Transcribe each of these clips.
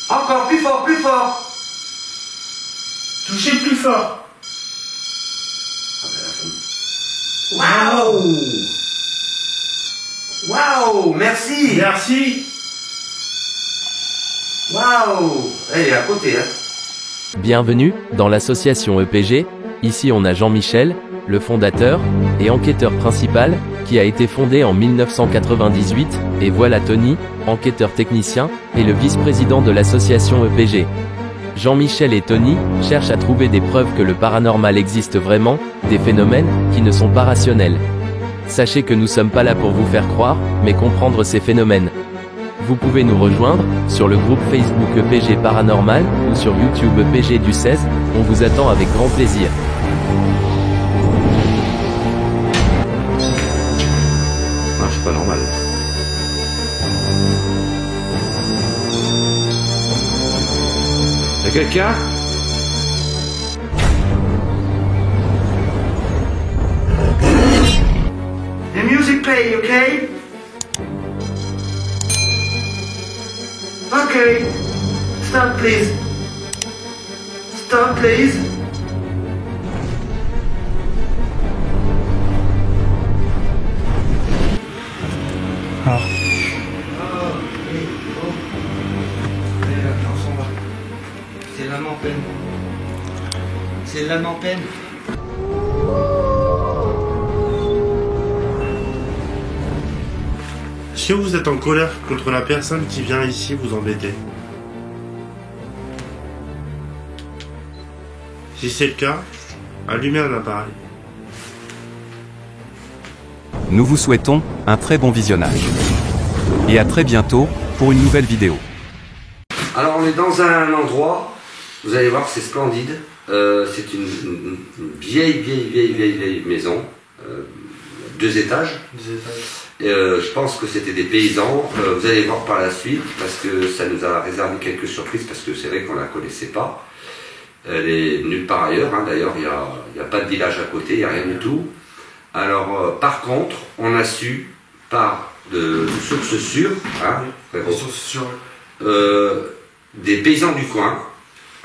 Encore plus fort, plus fort. Touchez plus fort. Waouh! Waouh! Merci! Merci. Waouh! Elle est à côté, hein? Bienvenue dans l'association EPG. Ici on a Jean-Michel, le fondateur et enquêteur principal, qui a été fondé en 1998, et voilà Tony, enquêteur technicien, et le vice-président de l'association EPG. Jean-Michel et Tony cherchent à trouver des preuves que le paranormal existe vraiment, des phénomènes qui ne sont pas rationnels. Sachez que nous sommes pas là pour vous faire croire, mais comprendre ces phénomènes. Vous pouvez nous rejoindre sur le groupe Facebook EPG Paranormal ou sur YouTube EPG du 16, on vous attend avec grand plaisir. Ah, c'est pas normal. Y'a quelqu'un? The music play, okay? Okay. Stop, please. Stop, please. Ah. C'est l'âme en peine. C'est l'âme en peine. Est-ce que vous êtes en colère contre la personne qui vient ici vous embêter? Si c'est le cas, allumez un appareil. Nous vous souhaitons un très bon visionnage. Et à très bientôt pour une nouvelle vidéo. Alors on est dans un endroit, vous allez voir, c'est splendide. C'est une vieille maison, 2 étages. 2 étages. Je pense que c'était des paysans. Vous allez voir par la suite, parce que ça nous a réservé quelques surprises, parce que c'est vrai qu'on ne la connaissait pas. Elle est nulle part ailleurs, hein. D'ailleurs il n'y a pas de village à côté, il n'y a rien du tout. Alors par contre, on a su, par de sources sûres, hein, frérot, Des sources sûres. des paysans du coin,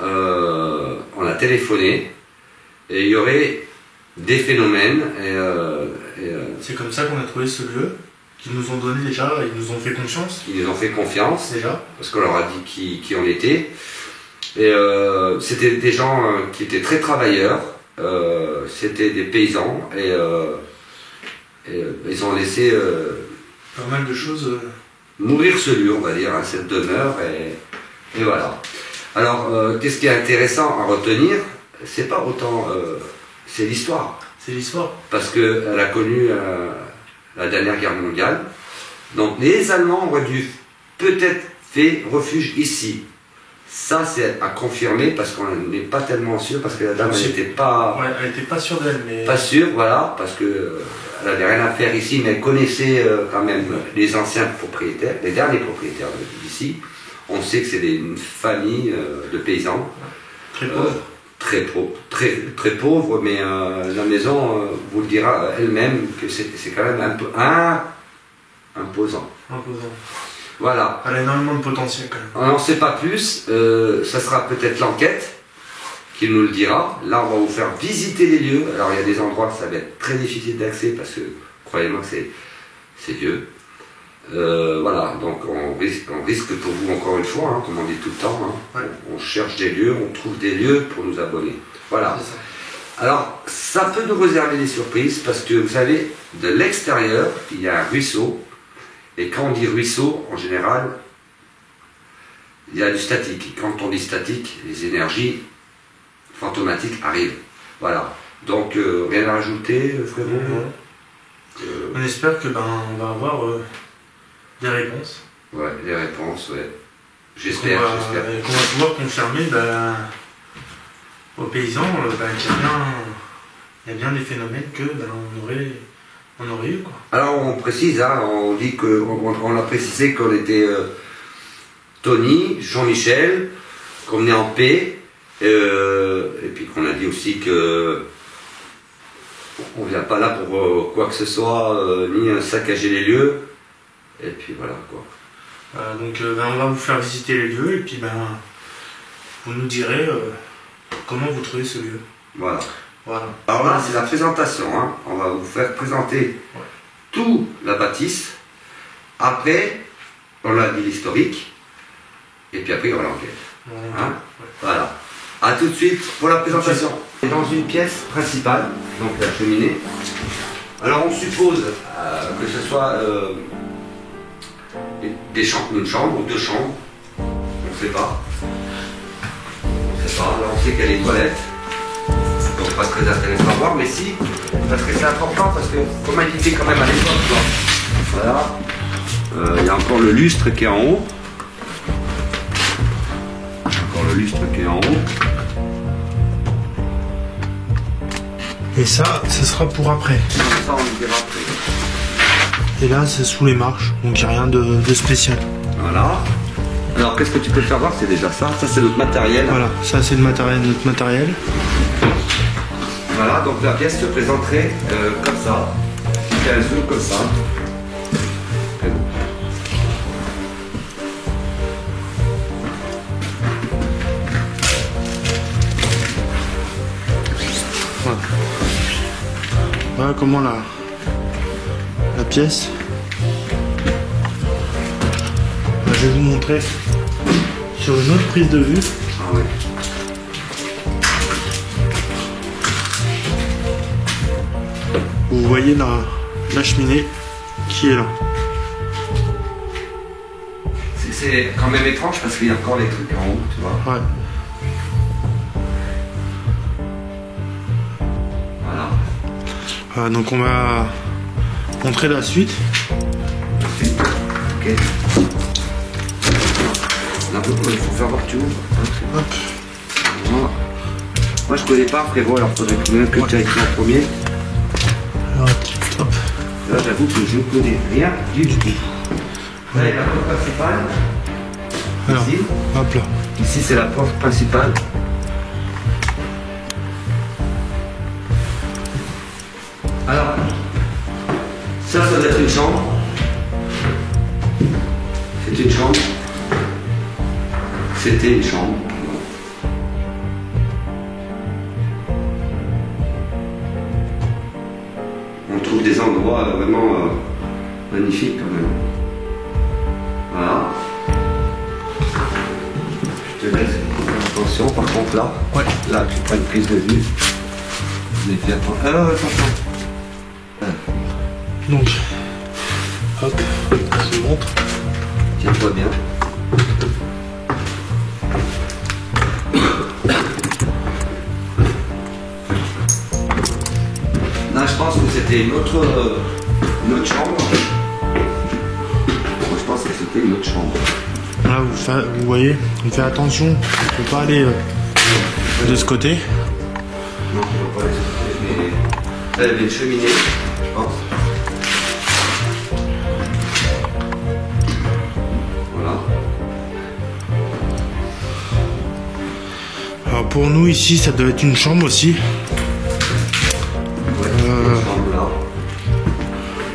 on a téléphoné, et il y aurait des phénomènes, C'est comme ça qu'on a trouvé ce lieu, qu'ils nous ont donné déjà, ils nous ont fait confiance ils nous ont fait confiance, déjà. parce qu'on leur a dit qui on était. Et c'était des gens qui étaient très travailleurs, c'était des paysans, et ils ont laissé Pas mal de choses. mourir ce lieu, on va dire, hein, cette demeure, et voilà. Alors, qu'est-ce qui est intéressant à retenir? C'est pas autant, c'est l'histoire. C'est l'histoire. Parce qu'elle a connu la dernière guerre mondiale. Donc les Allemands auraient dû peut-être faire refuge ici. Ça c'est à confirmer parce qu'on n'est pas tellement sûr, parce que la dame elle n'était pas, Ouais, elle était pas sûre d'elle, mais. pas sûre, voilà, parce que elle avait rien à faire ici, mais elle connaissait quand même les anciens propriétaires, les derniers propriétaires d'ici. On sait que c'est une famille de paysans. Très pauvre. Très pauvre, mais la maison vous le dira elle-même que c'est quand même un peu imposant. Imposant. Voilà. Elle a énormément de potentiel quand même. On n'en sait pas plus, ça sera peut-être l'enquête qui nous le dira. Là, on va vous faire visiter les lieux. Alors, il y a des endroits, ça va être très difficile d'accès parce que, croyez-moi que c'est vieux. Voilà, donc on risque pour vous encore une fois, hein, comme on dit tout le temps, hein, Ouais. on cherche des lieux, on trouve des lieux pour nous abonner. Voilà. C'est ça. Alors, ça peut nous réserver des surprises parce que vous savez, de l'extérieur, il y a un ruisseau, et quand on dit ruisseau, en général, il y a du statique. Et quand on dit statique, les énergies fantomatiques arrivent. Voilà. Donc, rien à rajouter, frérot? On espère que on va avoir des réponses. Ouais, les réponses, ouais. Qu'on J'espère. va pouvoir confirmer aux paysans qu'il y a bien des phénomènes que on aurait eu quoi. Alors on précise, hein, on dit on a précisé qu'on était Tony, Jean-Michel, qu'on venait en paix, et puis qu'on a dit aussi que on vient pas là pour quoi que ce soit, ni saccager les lieux, et puis voilà quoi. On va vous faire visiter les lieux et puis vous nous direz comment vous trouvez ce lieu. Voilà. Voilà. Alors là, c'est la présentation. Hein. On va vous faire présenter tout la bâtisse. Après, on a dit l'historique. Et puis après, on va l'enquête. Hein. Voilà. A tout de suite pour la présentation. On est dans une pièce principale, donc la cheminée. Alors on suppose que ce soit une chambre ou deux chambres. On ne sait pas. On ne sait pas. Alors on sait qu'il y a les toilettes. Donc pas très intéressant à voir, mais si, parce que c'est important, parce que comme elle était quand même à l'époque, quoi. Voilà. Il y a encore le lustre qui est en haut. Encore le lustre qui est en haut. Et ça, ce sera pour après. Ça, on le verra après. Et là, c'est sous les marches, donc il n'y a rien de spécial. Voilà. Alors, qu'est-ce que tu peux faire voir? C'est déjà ça. Ça, c'est notre matériel. Voilà, ça, c'est notre matériel. Voilà, donc la pièce se présenterait comme ça. Si un zoom comme ça. Voilà comment la pièce. Je vais vous montrer sur une autre prise de vue. Ah oui. Vous voyez la cheminée qui est là. C'est quand même étrange parce qu'il y a encore les trucs en haut, tu vois. Ouais. Voilà. Donc on va montrer la suite. Ok. Là, il faut faire voir que tu ouvres. Hop. Voilà. Moi je connais pas frérot, alors faudrait que tu ailles en premier. Alors, hop. Là j'avoue que je ne connais rien du tout. Là il y a la porte principale. Alors, Ici. hop là. Ici c'est la porte principale. Alors, ça doit être une chambre. C'est une chambre. C'était une chambre. On trouve des endroits vraiment magnifiques quand même. Voilà. Je te laisse faire attention par contre là. Ouais. Là tu prends une prise de vue. Mais fais attention. Attention. Donc, hop, je vous montre. Tiens-toi bien. Là, je pense que c'était une autre chambre. Moi, je pense que c'était une autre chambre. Là, vous voyez, on fait attention, on ne peut pas aller de ce côté. Non, on ne peut pas aller sur le côté, mais là, il y avait une cheminée, je pense. Voilà. Alors pour nous ici, ça doit être une chambre aussi. Ouais, une chambre là.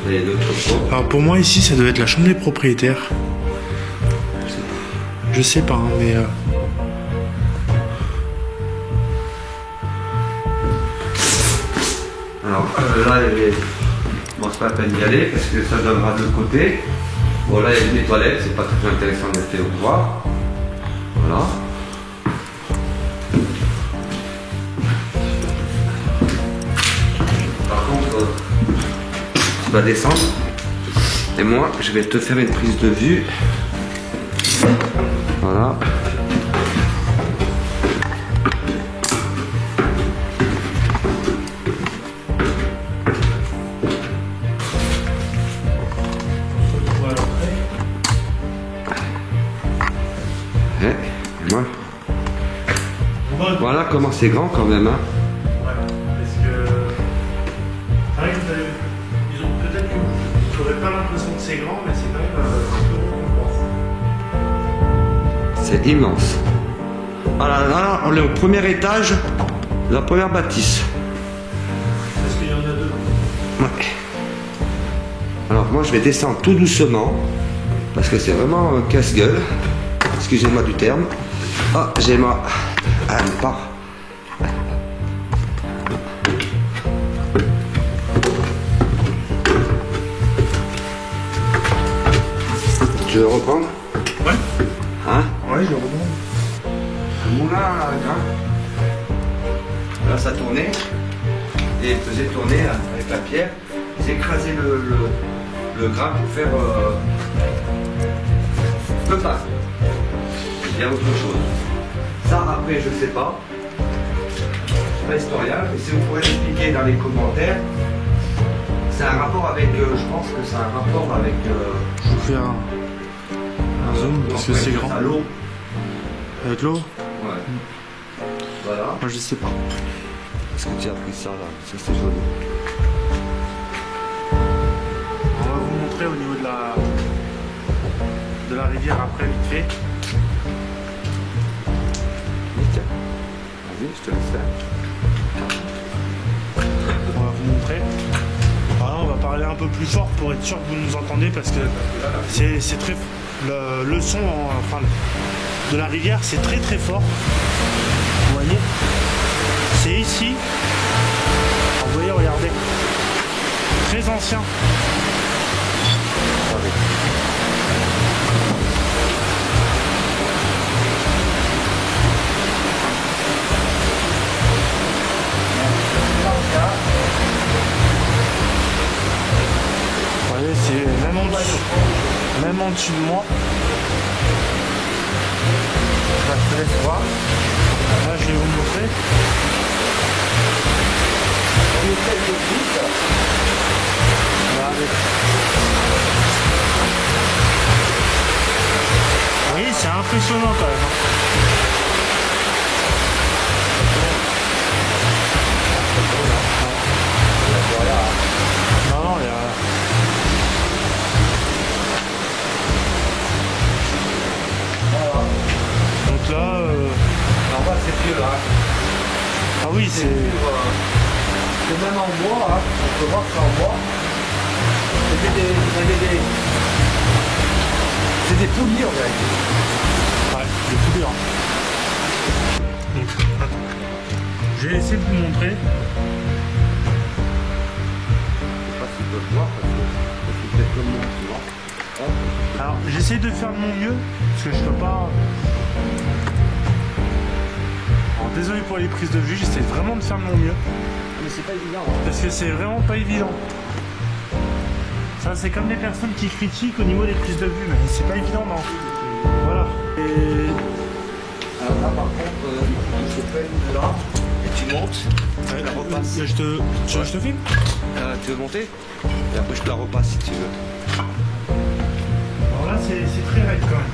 Il y a d'autres chambres. Alors pour moi ici, ça doit être la chambre des propriétaires. Je sais pas, hein, mais... Alors là, bon, c'est pas la peine d'y aller parce que ça donnera de l'autre côté. Bon, là, il y a des toilettes, c'est pas très intéressant de rester au voir. Voilà. Par contre, tu vas descendre et moi, je vais te faire une prise de vue. Voilà. Et moi. Voilà comment c'est grand quand même. Hein. Ouais, parce que... C'est vrai que ils ont peut-être que... J'aurais pas l'impression que c'est grand, mais c'est quand même un peu gros qu'on pense. C'est immense. Voilà, là, on est au premier étage de la première bâtisse. Parce qu'il y en a deux. Ouais. Alors moi je vais descendre tout doucement. parce que c'est vraiment un casse-gueule. Excusez-moi du terme. Ah, j'ai ma... Ah, pas. Tu veux reprendre? Ouais. Hein? Ouais, je reprends. Le moulin à grain. Là, ça tournait. Et il faisait tourner avec la pierre. Ils écrasaient le grain pour faire le pain. Il y a autre chose. Ça, après, je sais pas. Je suis pas historien, mais si vous pourrez l'expliquer dans les commentaires, c'est un rapport avec. Je pense que c'est un rapport avec. Je vous fais un zoom parce que c'est grand. À l'eau. Avec l'eau? Ouais. Voilà. Moi, je sais pas. Est-ce que tu as pris ça là? Ça, c'est joli. On va vous montrer au niveau de la rivière après, vite fait. Tiens. Vas-y, je te laisse faire. On va vous montrer. Alors là, on va parler un peu plus fort pour être sûr que vous nous entendez parce que c'est très. Le son enfin, de la rivière, c'est très très fort. Vous voyez? C'est ici. Alors, vous voyez, regardez. Très ancien. Vous voyez, c'est même en dessous de moi. Je te laisse voir. Là, je vais vous montrer. Oui, c'est impressionnant quand même. Non, il y a... Donc là... En bas, c'est vieux là. Ah oui, c'est... C'est même en bois, hein. On peut voir que c'est en bois. C'est des poulies en fait. Ouais, des poulies. Donc, attends. Je vais essayer de vous montrer. Je sais pas si tu peux le voir parce que c'est peut-être comme moi, tu vois. Hop. Alors, j'essaie de faire de mon mieux, parce que je peux pas... Alors, désolé pour les prises de vue, j'essaie vraiment de faire de mon mieux. Mais c'est pas évident. Hein. Parce que c'est vraiment pas évident. Ça, c'est comme les personnes qui critiquent au niveau des prises de vue, mais c'est pas évident, non. Voilà. Et... Alors là, par contre, je te fais là, et tu montes, Ouais, tu la repasses. je te filme. Tu veux monter? Et après, je te la repasse si tu veux. Alors là, c'est très raide quand même.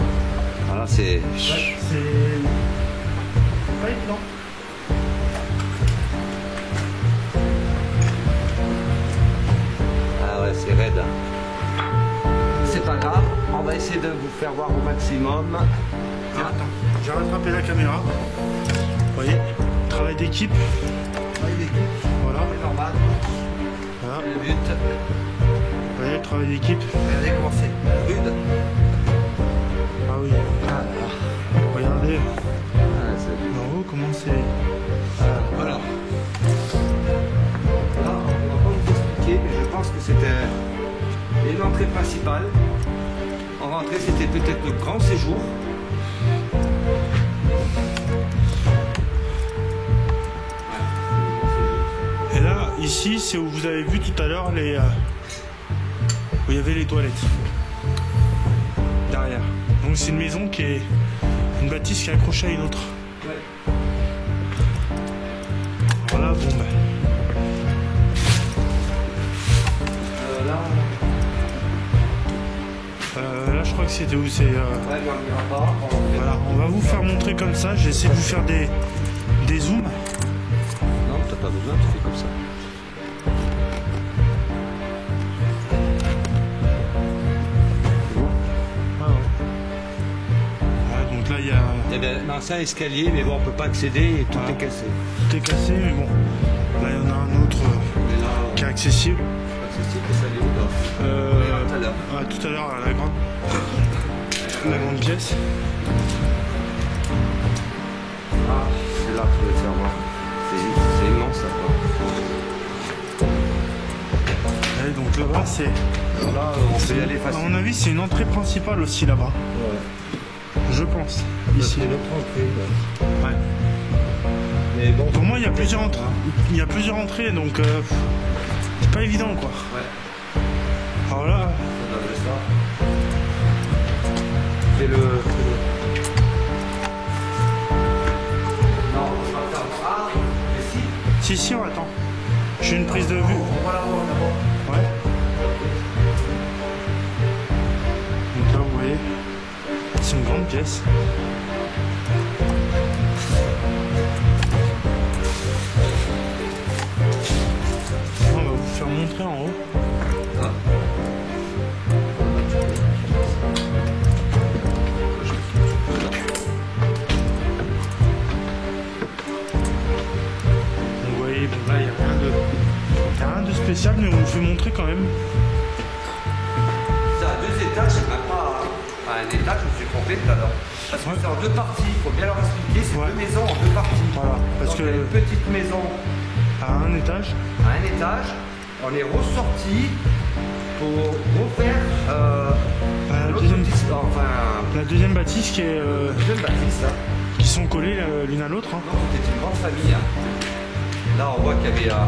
Voilà, c'est... Ouais, c'est pas évident. Ah ouais, c'est raide. C'est pas grave, on va essayer de vous faire voir au maximum. Ah, attends, j'ai rattrapé la caméra. Vous voyez, travail d'équipe. Voilà. C'est normal. Voilà. Le but. Vous voyez, le travail d'équipe. Regardez comment c'est rude. Ah oui. Regardez. En haut, comment c'est. Voilà. Là, on va pas vous expliquer, mais je pense que c'était une entrée principale. En rentrée, c'était peut-être le grand séjour. Et là, ici, c'est où vous avez vu tout à l'heure les. Où il y avait les toilettes. Derrière. Donc c'est une maison qui est. Une bâtisse qui est accrochée à une autre. Voilà, bon ben. Là, je crois que c'était où c'est. Voilà, on va vous faire montrer comme ça. J'essaie de vous faire des zooms. Non, t'as pas besoin, tu fais comme ça. Donc là, il y a. Il y avait un ancien escalier, mais bon, on peut pas accéder et tout est cassé. Tout est cassé, mais bon. Là, il y en a un autre qui est accessible. Accessible, ça allait où là? Tout à l'heure. Ouais, tout à l'heure, la grande pièce. Ah, c'est là que je vais te faire voir. C'est immense ça quoi. Et donc là-bas, c'est. Là, on peut y aller À facilement. mon avis, c'est une entrée principale aussi là-bas. Ouais. Je pense. Ici. C'est notre entrée. Ouais. Mais bon. Pour moi, il y a plusieurs entrées. Il y a plusieurs entrées, donc c'est pas évident quoi. Ouais. Alors là, Ça doit être ça. Fais-le. Non, on va faire. Ah, mais si. si, on attend. J'ai une prise de vue. On va la voir d'abord. Ouais. Donc là, vous voyez, c'est une grande pièce. On va vous faire montrer en haut. Ah. Vous voyez, bon là, il n'y a rien de spécial, mais on vous fait montrer quand même. C'est à 2 étages, c'est même pas à un étage, je me suis trompé tout à l'heure. Parce que Ouais. c'est en 2 parties, il faut bien leur expliquer, c'est Ouais. 2 maisons en 2 parties. Voilà, parce Donc, que- il y a une petite maison À un étage. à un étage, on est ressorti pour refaire La l'autre deuxième, petite, enfin, la deuxième bâtisse qui est, deuxième bâtisse. Hein. qui sont collées l'une à l'autre. Hein. Non, c'était une grande famille. Hein. Là, on voit qu'il y avait là,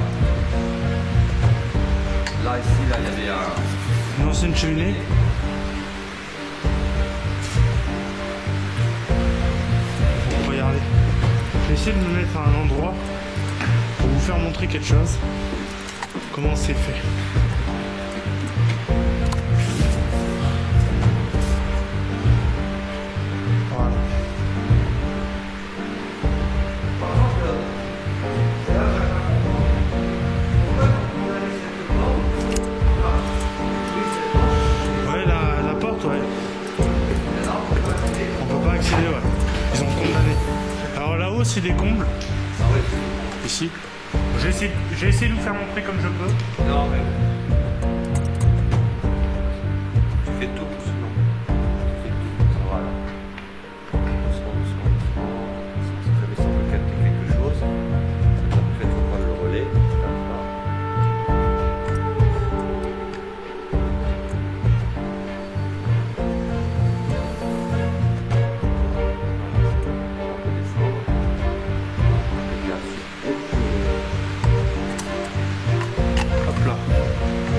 ici, là, il y avait Une ancienne cheminée. Regardez. Je vais essayer de me mettre à un endroit pour vous faire montrer quelque chose. Comment c'est fait. Voilà. Par exemple, c'est là, pourquoi on a laissé cette porte? Ah, oui, cette porte. Ouais, la porte, ouais. Et là, on peut pas accéder. On peut pas accéder, ouais. Ils ont condamné. Alors là-haut, c'est des combles. Ah ouais. Ici. J'ai essayé de vous faire montrer comme je peux. Non, mais. Tu fais tout doucement. Tu fais tout. Ça va là. Doucement, doucement, doucement. Si jamais ça peut capter quelque chose, après il faut prendre le relais. Comme ça. On peut descendre. Et bien sûr. Hop là.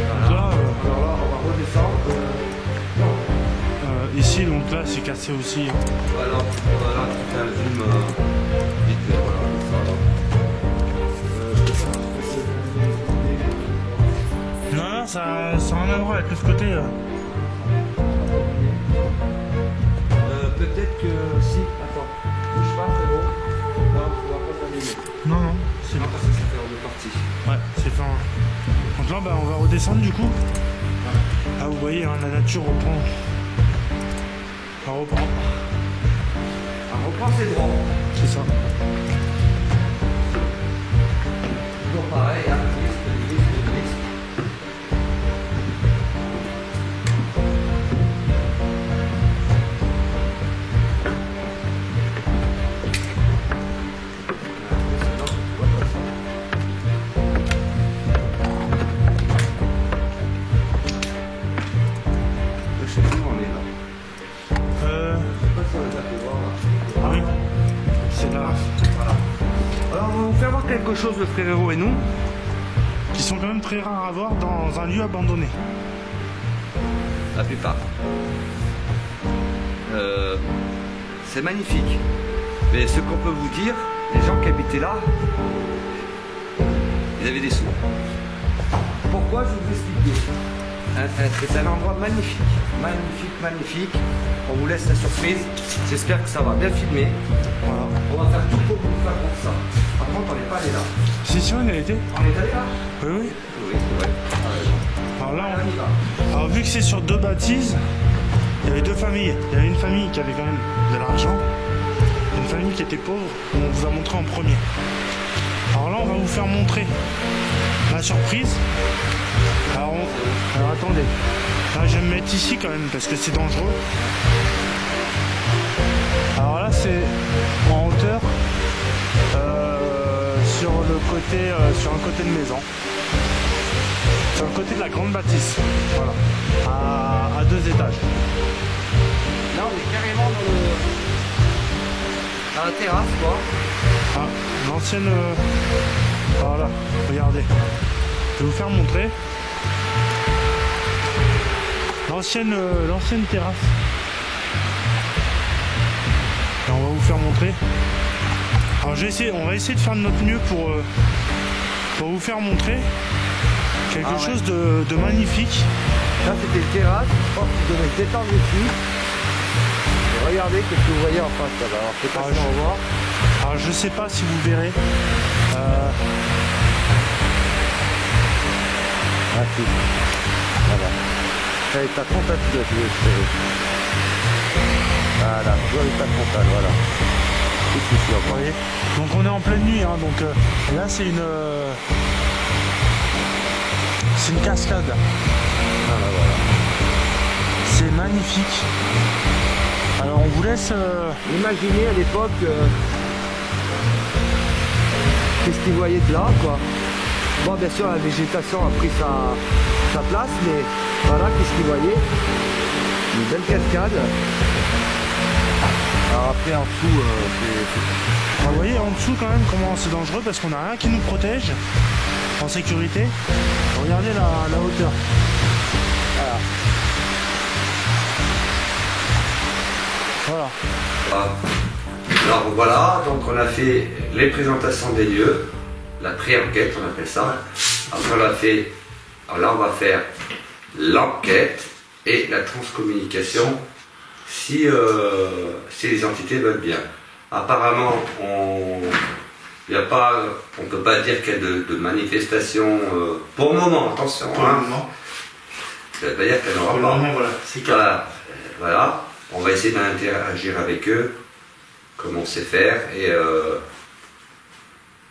Voilà. Là, Alors là, on va redescendre. ici, donc là, c'est cassé aussi. Hein. Voilà, voilà, tu fais un zoom vite fait, voilà, ça va. Non, ça n'a rien à voir avec l'autre côté. Peut-être que si, attends, bouge pas frérot. Non, tu vas pas t'allumer. Non, non, c'est Non, parce que ça fait en 2 parties. ouais, c'est fait. Donc là, bah, on va redescendre du coup. Là, vous voyez, hein, la nature reprend. Elle reprend. On reprend ses droits. C'est ça. Toujours pareil, hein, glisse. Je sais plus où on est là. Je sais pas si on les a fait voir là. Ah oui. C'est là. Voilà. Alors on va vous faire voir quelque chose, le frérot et nous. Qui sont quand même très rares à voir dans un lieu abandonné. La plupart. C'est magnifique. Mais ce qu'on peut vous dire, les gens qui habitaient là, ils avaient des sous. Pourquoi? Je vais vous expliquer. C'est un endroit magnifique. Magnifique. On vous laisse la surprise. J'espère que ça va bien filmer. Voilà. On va faire tout pour vous faire pour ça. Par contre, on n'est pas allé là. Si, si, on y a été. On est allé là? Oui, oui. Oui, c'est vrai. Alors là, On y va. alors vu que c'est sur 2 bâtisses, il y avait 2 familles. Il y avait une famille qui avait quand même de l'argent, et une famille qui était pauvre, on vous a montré en premier. Alors là, on va vous faire montrer la surprise. Alors attendez. Là, je vais me mettre ici quand même parce que c'est dangereux. Alors là, c'est en hauteur sur le côté, sur un côté de maison. Sur le côté de la grande bâtisse. Voilà. À 2 étages. Là, on est carrément dans la terrasse, quoi. Ah, l'ancienne... voilà, regardez. Je vais vous faire montrer. L'ancienne terrasse. Et on va vous faire montrer. Alors on va essayer de faire de notre mieux pour vous faire montrer quelque chose de magnifique. Là, c'était une terrasse. Je pense que vous devez se détendre dessus. Et regardez qu'est-ce que vous voyez en face là-bas. Alors, je sais pas si on va voir. Alors, je sais pas si vous verrez. Ah, si. Voilà. Ça est à frontal de voilà, je vois l'état frontal, voilà. Ici, vous voyez. Donc on est en pleine nuit, hein, donc là c'est une cascade. Voilà, voilà. C'est magnifique. Alors on vous laisse... Imaginez à l'époque qu'est-ce qu'ils voyaient de là, quoi. Bon, bien sûr, la végétation a pris sa place, mais voilà, qu'est-ce qu'ils voyaient. Une belle cascade. Alors après, en dessous, vous voyez en dessous quand même comment c'est dangereux parce qu'on n'a rien qui nous protège en sécurité. Regardez la hauteur. Voilà. Alors voilà, donc on a fait les présentations des lieux, la pré-enquête on appelle ça. Après on a fait, alors là on va faire l'enquête et la transcommunication si les entités veulent bien. Apparemment on ne peut pas dire qu'il y a de manifestations pour le moment, attention. Pour le moment. Ça ne veut pas dire qu'elle n'aura pas. Pour le moment, voilà, c'est calme. Voilà. On va essayer d'interagir avec eux, comme on sait faire, et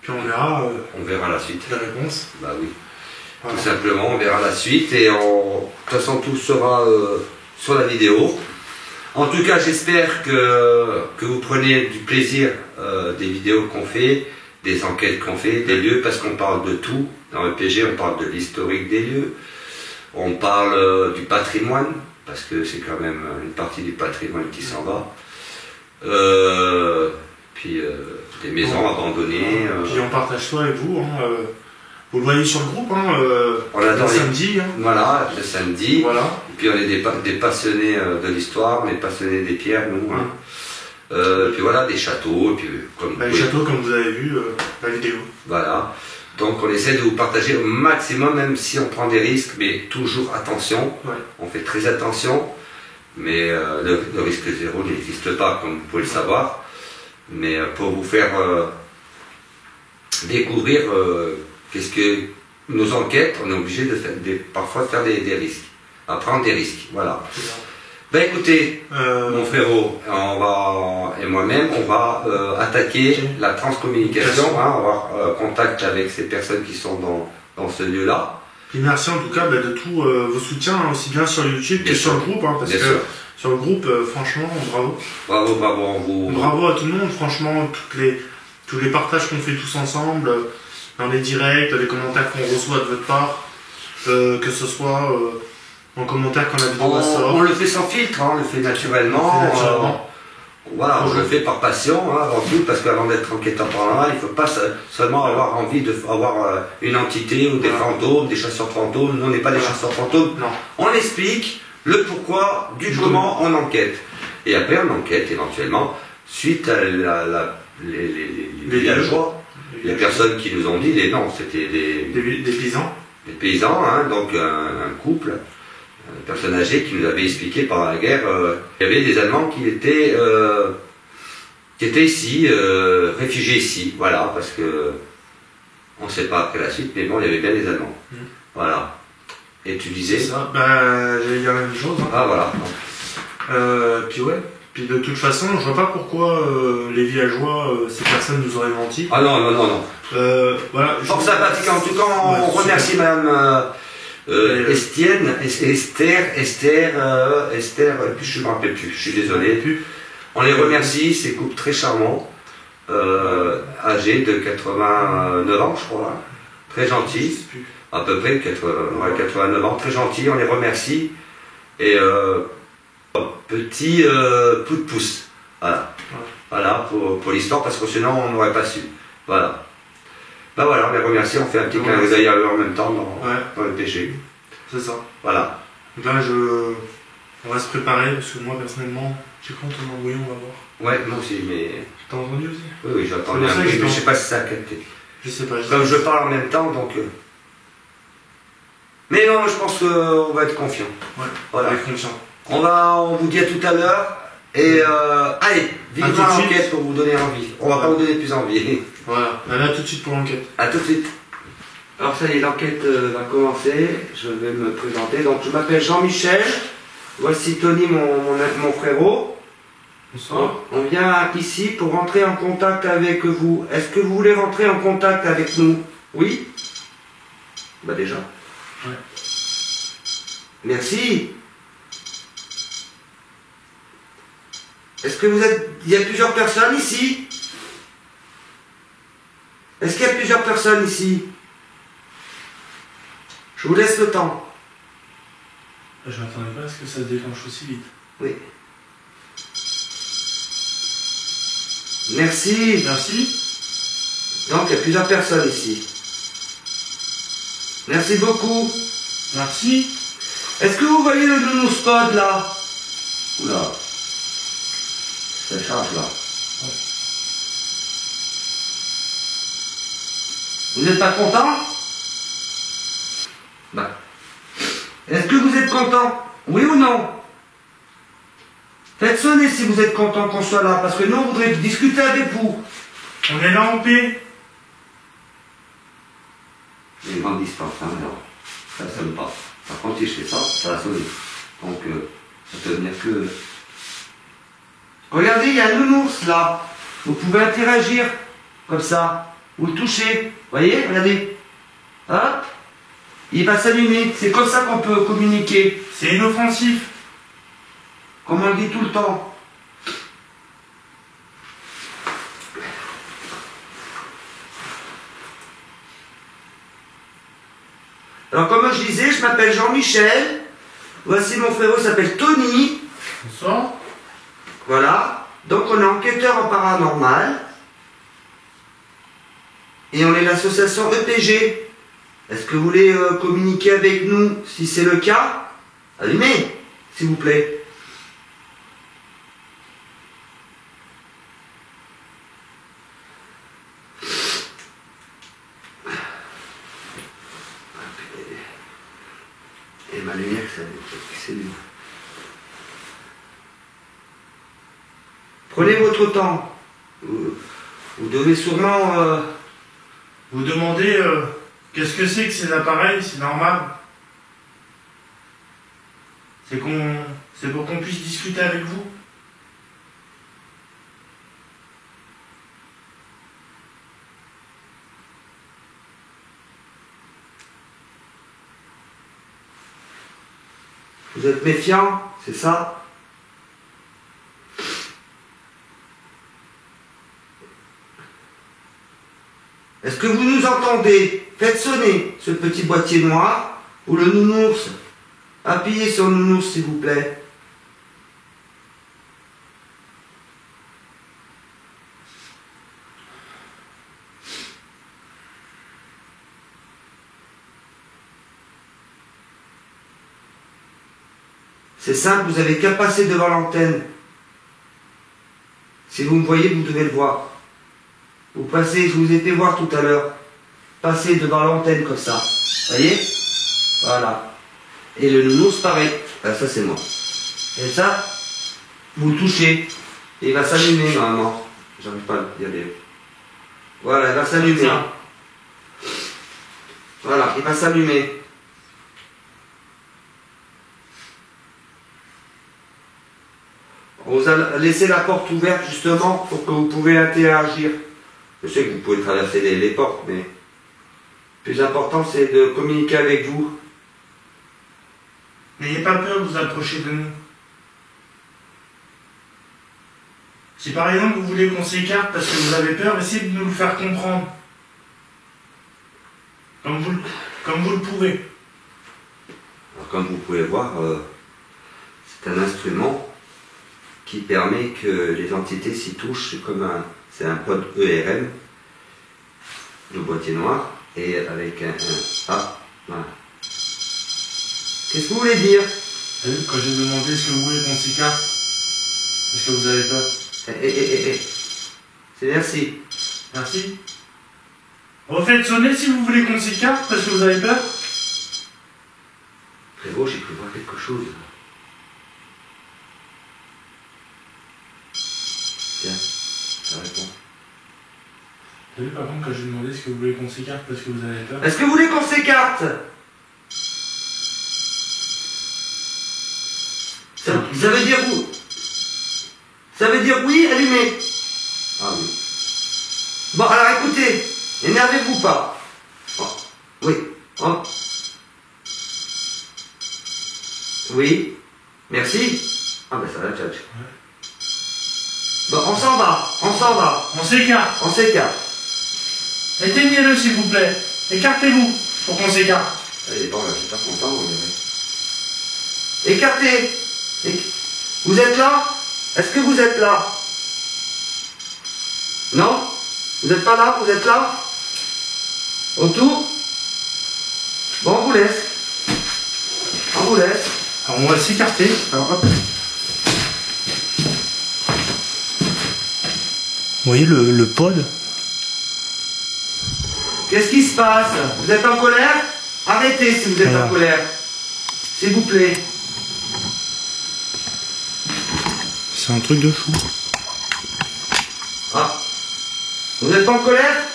puis on verra. On verra la suite. La réponse. Bah oui. Voilà. Tout simplement, on verra la suite, et de toute façon, tout sera sur la vidéo. En tout cas, j'espère que vous prenez du plaisir des vidéos qu'on fait, des enquêtes qu'on fait, des lieux, parce qu'on parle de tout. Dans le PG, on parle de l'historique des lieux, on parle du patrimoine, parce que c'est quand même une partie du patrimoine qui s'en va. Puis des maisons abandonnées. Puis on partage ça avec vous. Hein, vous le voyez sur le groupe, hein, on adore le samedi. Hein. Voilà, le samedi. Voilà. Et puis on est des passionnés de l'histoire, on est passionnés des pierres, nous. Hein. Puis voilà, des châteaux. Et puis, les châteaux, comme vous avez vu la vidéo. Voilà. Donc on essaie de vous partager au maximum, même si on prend des risques, mais toujours attention. Ouais. On fait très attention, mais le risque zéro n'existe pas, comme vous pouvez le savoir. Mais pour vous faire découvrir qu'est-ce que nos enquêtes, on est obligé de faire parfois de faire des risques, à prendre des risques. Voilà. Ben écoutez, mon frérot, et moi-même, on va attaquer la transcommunication, hein, on va avoir contact avec ces personnes qui sont dans ce lieu-là. Et merci en tout cas de tous vos soutiens, hein, aussi bien sur YouTube que sur le groupe, hein, parce que sur le groupe, franchement, bravo. Bravo à vous. Bravo à tout le monde, franchement, tous les partages qu'on fait tous ensemble, dans les directs, les commentaires qu'on reçoit de votre part, que ce soit... en commentaire quand la vidéo sort. On le fait sans filtre, hein, on le fait naturellement. Voilà, on le fait par passion, hein, avant tout, parce qu'avant d'être enquêteur paranormal, il ne faut pas seulement avoir envie d'avoir une entité ou des fantômes, des chasseurs fantômes. Nous, on n'est pas des chasseurs fantômes. Non. On explique le pourquoi, du comment on enquête. Et après, on enquête éventuellement, suite à les villageois, les personnes qui nous ont dit, les noms, c'était des paysans. Des paysans, hein, donc un couple. Personne âgée qui nous avait expliqué pendant la guerre qu'il y avait des Allemands qui étaient ici, réfugiés ici, voilà, parce que on ne sait pas après la suite, mais bon, il y avait bien des Allemands. Voilà. Et tu disais ça, j'allais dire la même chose. Hein. Ah voilà. Puis ouais. Puis de toute façon, je vois pas pourquoi les villageois, ces personnes nous auraient menti. Ah non. Voilà. Fort sympathique. En tout cas, on remercie Estienne, Esther, puis je ne me rappelle plus, je suis désolé. On les remercie, ces couples très charmants, âgés de 89 ans, je crois, très gentils, à peu près 89 ans, très gentils, on les remercie. Et petit coup de pouce, voilà pour l'histoire, parce que sinon on n'aurait pas su. Voilà. Ben voilà, on les remercie, on fait un petit clin d'œil à eux en même temps dans le péché. C'est ça. Voilà. Donc là, on va se préparer, parce que moi, personnellement, j'ai quand on envoyé, on va voir. Ouais, moi aussi, mais... T'as entendu aussi? Oui, j'ai entendu un peu, mais je sais pas si ça a capté. Je sais pas. Comme je parle en même temps, donc... Mais non, je pense qu'on va être confiant. Ouais, voilà. On va être confiant. On vous dit à tout à l'heure, et allez, vivement l'enquête pour vous donner envie. On va pas vous donner plus envie. Voilà, allez, à tout de suite pour l'enquête. A tout de suite. Alors ça y est, l'enquête va commencer. Je vais me présenter. Donc je m'appelle Jean-Michel. Voici Tony, mon frérot. Bonsoir. On vient ici pour rentrer en contact avec vous. Est-ce que vous voulez rentrer en contact avec nous? Oui? Bah déjà. Ouais. Merci. Est-ce que il y a plusieurs personnes ici? Est-ce qu'il y a plusieurs personnes ici? Je vous laisse le temps. Je m'attendais pas à ce que ça se déclenche aussi vite. Oui. Merci. Merci. Donc, il y a plusieurs personnes ici. Merci beaucoup. Merci. Est-ce que vous voyez le nounours pod là? Oula. Ça charge là. Vous n'êtes pas content? Bah. Est-ce que vous êtes content? Oui ou non? Faites sonner si vous êtes content qu'on soit là, parce que nous on voudrait discuter avec vous. On est là en paix. Les grandes distances, hein, non. Ça sonne pas. Par contre, si je fais ça, ça va sonner. Donc, ça peut venir que... Regardez, il y a un nounours là. Vous pouvez interagir, comme ça. Vous le touchez. Vous voyez, regardez. Hop. Il va s'allumer. C'est comme ça qu'on peut communiquer. C'est inoffensif. Comme on le dit tout le temps. Alors, comme je disais, je m'appelle Jean-Michel. Voici mon frérot, il s'appelle Tony. Bonsoir. Voilà. Donc, on est enquêteur en paranormal. Et on est l'association EPG. Est-ce que vous voulez communiquer avec nous? Si c'est le cas, allumez, s'il vous plaît. Et ma lumière, c'est lui. Prenez votre temps. Vous devez sûrement... Vous demandez qu'est-ce que c'est que ces appareils? C'est normal. C'est pour qu'on puisse discuter avec vous. Vous êtes méfiant, c'est ça? Est-ce que vous nous entendez? Faites sonner ce petit boîtier noir ou le nounours. Appuyez sur le nounours, s'il vous plaît. C'est simple, vous avez qu'à passer devant l'antenne. Si vous me voyez, vous devez le voir. Vous passez, je vous ai fait voir tout à l'heure. Passez devant l'antenne comme ça. Voyez? Voilà. Et le nounours, pareil. Ah, ça, c'est moi. Et ça, vous le touchez. Et il va s'allumer, normalement. J'arrive pas à y aller. Voilà, il va s'allumer. Voilà, il va s'allumer. On vous a laissé la porte ouverte justement pour que vous pouvez interagir. Je sais que vous pouvez traverser les portes, mais le plus important c'est de communiquer avec vous. N'ayez pas peur de vous approcher de nous. Si par exemple vous voulez qu'on s'écarte parce que vous avez peur, essayez de nous le faire comprendre. Comme vous le pouvez. Alors, comme vous pouvez voir, c'est un instrument qui permet que les entités s'y touchent. C'est un pod ERM, le boîtier noir, et avec Ah, voilà. Qu'est-ce que vous voulez dire? Quand j'ai demandé est-ce que vous voulez qu'on s'écarte, est-ce que vous avez peur? C'est merci. Merci. Refaites sonner si vous voulez qu'on s'écarte parce que vous avez peur. Prévost, j'ai cru voir quelque chose. Tiens, ça répond. Vous avez vu par contre quand j'ai demandé est-ce que vous voulez qu'on s'écarte parce que vous avez peur? Est-ce que vous voulez qu'on s'écarte? Ça veut dire où? Ça veut dire oui, allumez. Ah oui. Bon, alors écoutez, énervez-vous pas. Oh, oui. Oh. Oui. Merci. Ah ben ça va, tchatch. Bon, on s'en va. On s'écarte. On s'écarte. Éteignez-le s'il vous plaît. Écartez-vous pour qu'on s'écarte. Allez, bon, là, je suis pas content, on dirait. Écartez. Vous êtes là? Est-ce que vous êtes là? Non? Vous n'êtes pas là? Vous êtes là? Autour? Bon, on vous laisse. On vous laisse. Alors on va s'écarter. Alors hop. Vous voyez le pod? Qu'est-ce qui se passe? Vous êtes en colère? Arrêtez si vous êtes en colère. S'il vous plaît. C'est un truc de fou. Ah. Vous n'êtes pas en colère?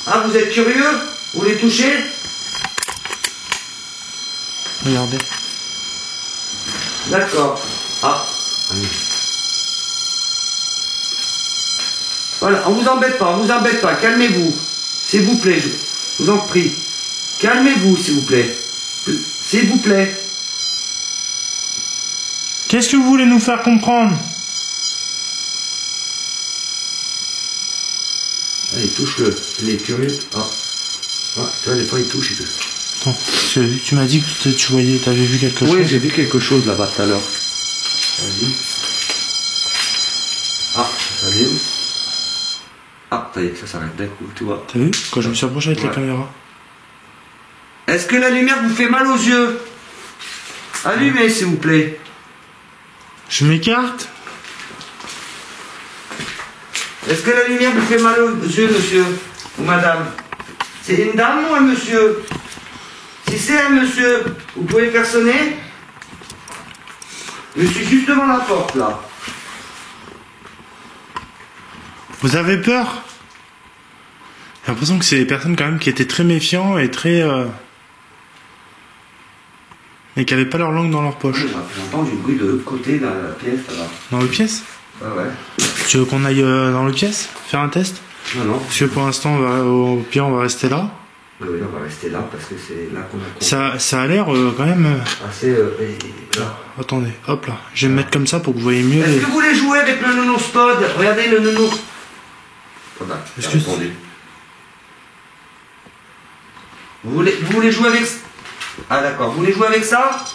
Ah, vous êtes curieux? Vous les touchez? Regardez. D'accord. Ah. Voilà, on vous embête pas, calmez-vous. S'il vous plaît, je vous en prie. Calmez-vous, s'il vous plaît. S'il vous plaît. Qu'est-ce que vous voulez nous faire comprendre? Allez, touche-le. Il est curieux. Ah. Ah, tu vois, des fois, il touche. Attends, tu m'as dit que tu voyais, t'avais vu quelque chose. Oui, j'ai vu quelque chose là-bas tout à l'heure. Vas-y. Ah, ça s'allume. Ah, ça y est, ça s'arrête d'un coup, tu vois. T'as vu? Quand je me suis approché avec la caméra. Est-ce que la lumière vous fait mal aux yeux? Allumez, s'il vous plaît. Je m'écarte. Est-ce que la lumière vous fait mal aux yeux, monsieur ou madame? C'est une dame ou un monsieur? Si c'est un monsieur, vous pouvez faire sonner? Je suis juste devant la porte, là. Vous avez peur? J'ai l'impression que c'est des personnes quand même qui étaient très méfiants et très... et qui n'avaient pas leur langue dans leur poche. J'entends du bruit de l'autre côté, dans la pièce, là. Dans le pièce? Ah ouais. Tu veux qu'on aille dans le pièce? Faire un test? Non. Parce que pour l'instant, au pire, on va rester là. Oui, on va rester là, parce que c'est là qu'on a... Ça a l'air quand même... assez... là. Attendez, hop là. Je vais me mettre comme ça pour que vous voyez mieux. Est-ce que vous voulez jouer avec le nounours pod? Regardez le nounours. Voilà, Est-ce j'ai que répondu. Vous voulez jouer avec... Ah d'accord, vous voulez jouer avec ça?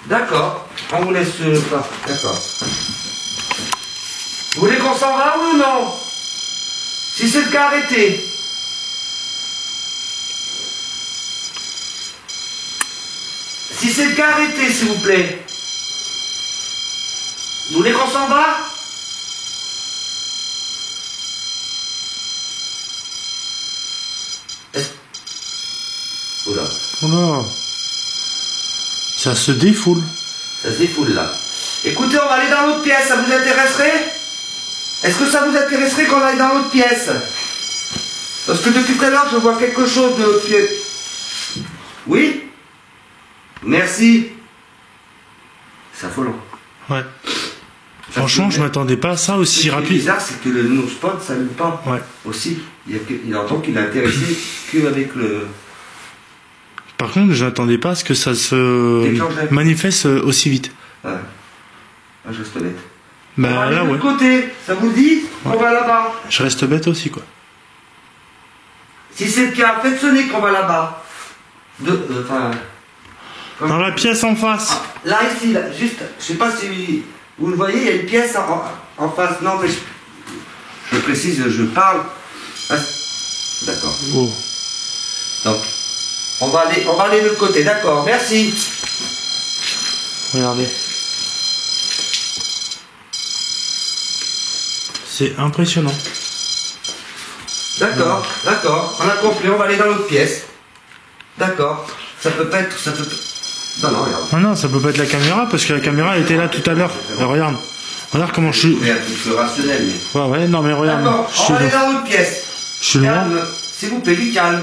D'accord, on vous laisse pas. D'accord. Vous voulez qu'on s'en va ou non? Si c'est le cas, arrêtez. Si c'est le cas, arrêtez, s'il vous plaît. Vous voulez qu'on s'en va? Oula. Oula. Ça se défoule. Ça se défoule là. Écoutez, on va aller dans l'autre pièce, ça vous intéresserait? Est-ce que ça vous intéresserait qu'on aille dans l'autre pièce? Parce que depuis tout à l'heure, je vois quelque chose de l'autre pièce. Oui? Merci. C'est affolant. Ouais. Franchement, je m'attendais pas à ça aussi Ce qui est rapide. bizarre, c'est que le no-spot, ça ne s'allume pas. Ouais. Aussi. Il entend qu'il est intéressé qu'avec Par contre, je n'attendais pas à ce que ça se Déclenche. manifeste aussi vite. Ouais. Ah, je reste bête. On va Bah aller là, de ouais. l'autre côté, ça vous le dit? On va là-bas. Je reste bête aussi, quoi. Si c'est le cas, faites sonner qu'on va là-bas. Enfin. Dans la pièce en face. Là, ici, là, juste, je sais pas si vous le voyez, il y a une pièce en face. Non, mais je précise, je parle. Ah, d'accord. Oh. Donc, on va aller de l'autre côté, d'accord, merci. Regardez. C'est impressionnant. D'accord, d'accord, on a compris, on va aller dans l'autre pièce. D'accord, ça peut pas être, Non, non, regarde. Ah non, ça peut pas être la caméra parce que la caméra elle était là tout à l'heure. Regarde. Regarde comment je suis. C'est un truc plus rationnel, mais... Ouais, non mais regarde. D'accord, Je on suis va aller loin. dans l'autre pièce. Je suis loin. Calme, s'il vous plaît, du calme.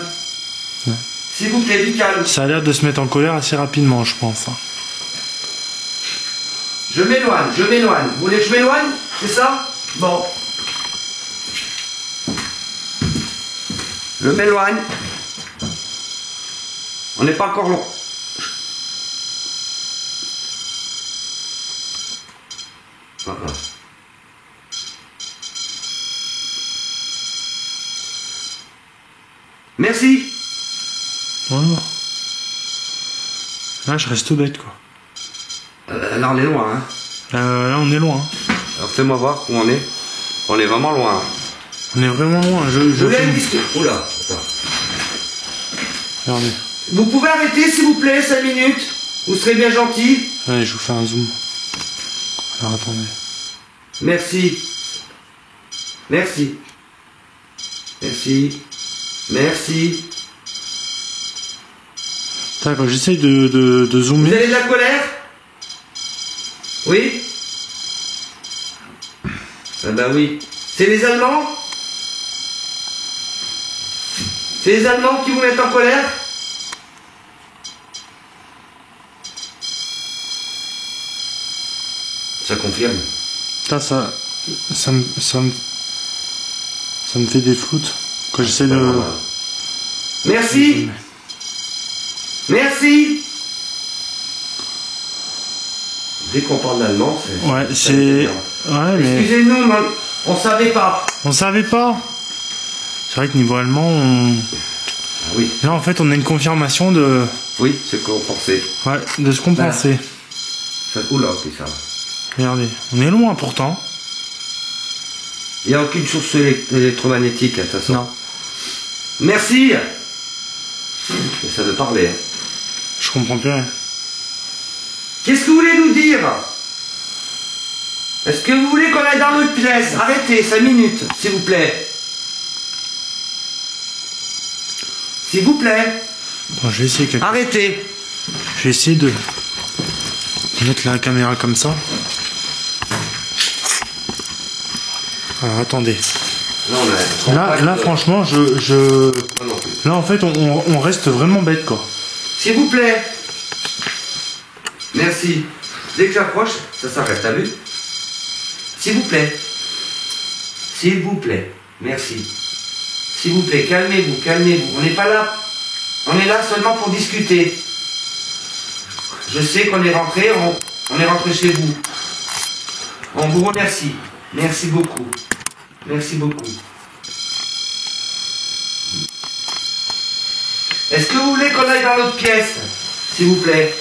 Ouais. S'il vous plaît, du calme. Ça a l'air de se mettre en colère assez rapidement, je pense. Je m'éloigne, je m'éloigne. Vous voulez que je m'éloigne? C'est ça? Bon. Je m'éloigne. On n'est pas encore long. Voilà. Merci. Voilà. Là, je reste bête, quoi. Là, on est loin, hein. Là, on est loin. Alors, fais-moi voir où on est. On est vraiment loin. On est vraiment loin. Je Vous voulez filme. une disque. Oula. Attends. Regardez. Vous pouvez arrêter, s'il vous plaît, 5 minutes. Vous serez bien gentil. Allez, je vous fais un zoom. Alors, attendez. Merci. Merci. Merci. Merci. D'accord, j'essaye de Vous zoomer. avez de la colère? Oui? Ah bah oui. C'est les Allemands? C'est les Allemands qui vous mettent en colère? Ça confirme. Ça me fait des floutes quand j'essaie de... Merci. Merci. Dès qu'on parle d'allemand, c'est... Ouais, c'est... Ouais, mais... Excusez-nous, mais on savait pas. On savait pas. C'est vrai que niveau allemand, Ah oui, là, en fait, on a une confirmation de... oui, c'est ce qu'on pensait. Ouais, de ce qu'on Bah. pensait. Ça... Oula, c'est ça. Regardez, on est loin pourtant. Il n'y a aucune source électromagnétique, de toute façon. Non, Merci. Mais ça veut parler. Hein. je comprends plus rien. Qu'est-ce que vous voulez nous dire? Est-ce que vous voulez qu'on aille dans l'autre pièce? Arrêtez, 5 minutes, s'il vous plaît. S'il vous plaît. Bon, je vais essayer quelque... Arrêtez. Je vais essayer de mettre la caméra comme ça. Alors, attendez. Là, on a un contact. Là, franchement, Non, non plus. Là, en fait, on reste vraiment bête, quoi. S'il vous plaît. Merci. Dès que j'approche, ça s'arrête, t'as vu? S'il vous plaît. S'il vous plaît. Merci. S'il vous plaît, calmez-vous, calmez-vous. On n'est pas là. On est là seulement pour discuter. Je sais qu'on est rentré, on est rentré chez vous. On vous remercie. Merci beaucoup. Merci beaucoup. Est-ce que vous voulez qu'on aille dans l'autre pièce? S'il vous plaît.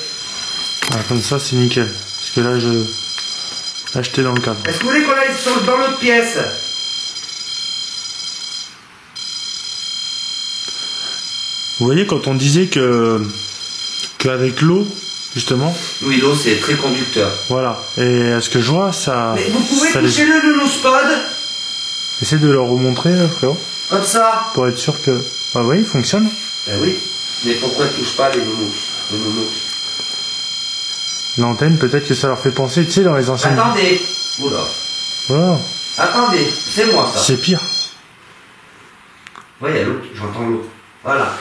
Voilà, comme ça, c'est nickel. Parce que là, j'étais dans le cadre. Est-ce que vous voulez qu'on aille dans l'autre pièce? Vous voyez, quand on disait qu'avec l'eau, justement, Oui, l'eau, c'est très conducteur. voilà. Et à ce que je vois, ça... Mais vous pouvez ça toucher le nounospod Essaye de leur remontrer, frérot, comme ça. pour être sûr que... Ah oui, il fonctionne. Ben oui. Mais pourquoi ils touchent pas les nounous? Les nounous. L'antenne, peut-être que ça leur fait penser, tu sais, dans les anciennes... Attendez. Oula. Voilà, Attendez. C'est moi, ça. c'est pire. Oui, il y a l'eau. J'entends l'eau. Voilà.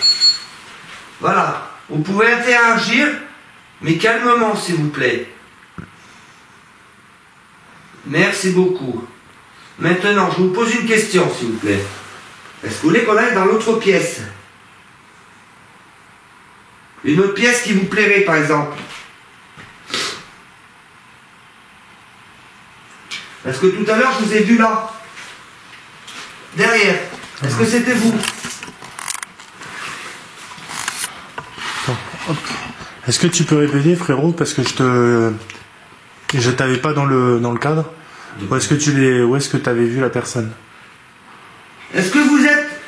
Voilà. Vous pouvez interagir, mais calmement, s'il vous plaît. Merci beaucoup. Maintenant, je vous pose une question, s'il vous plaît. Est-ce que vous voulez qu'on aille dans l'autre pièce? Une autre pièce qui vous plairait, par exemple. Parce que tout à l'heure, je vous ai vu là. Derrière. Est-ce que c'était vous? Est-ce que tu peux répéter, frérot, parce que je t'avais pas dans le cadre. Où est-ce que tu avais vu la personne? Est-ce que vous êtes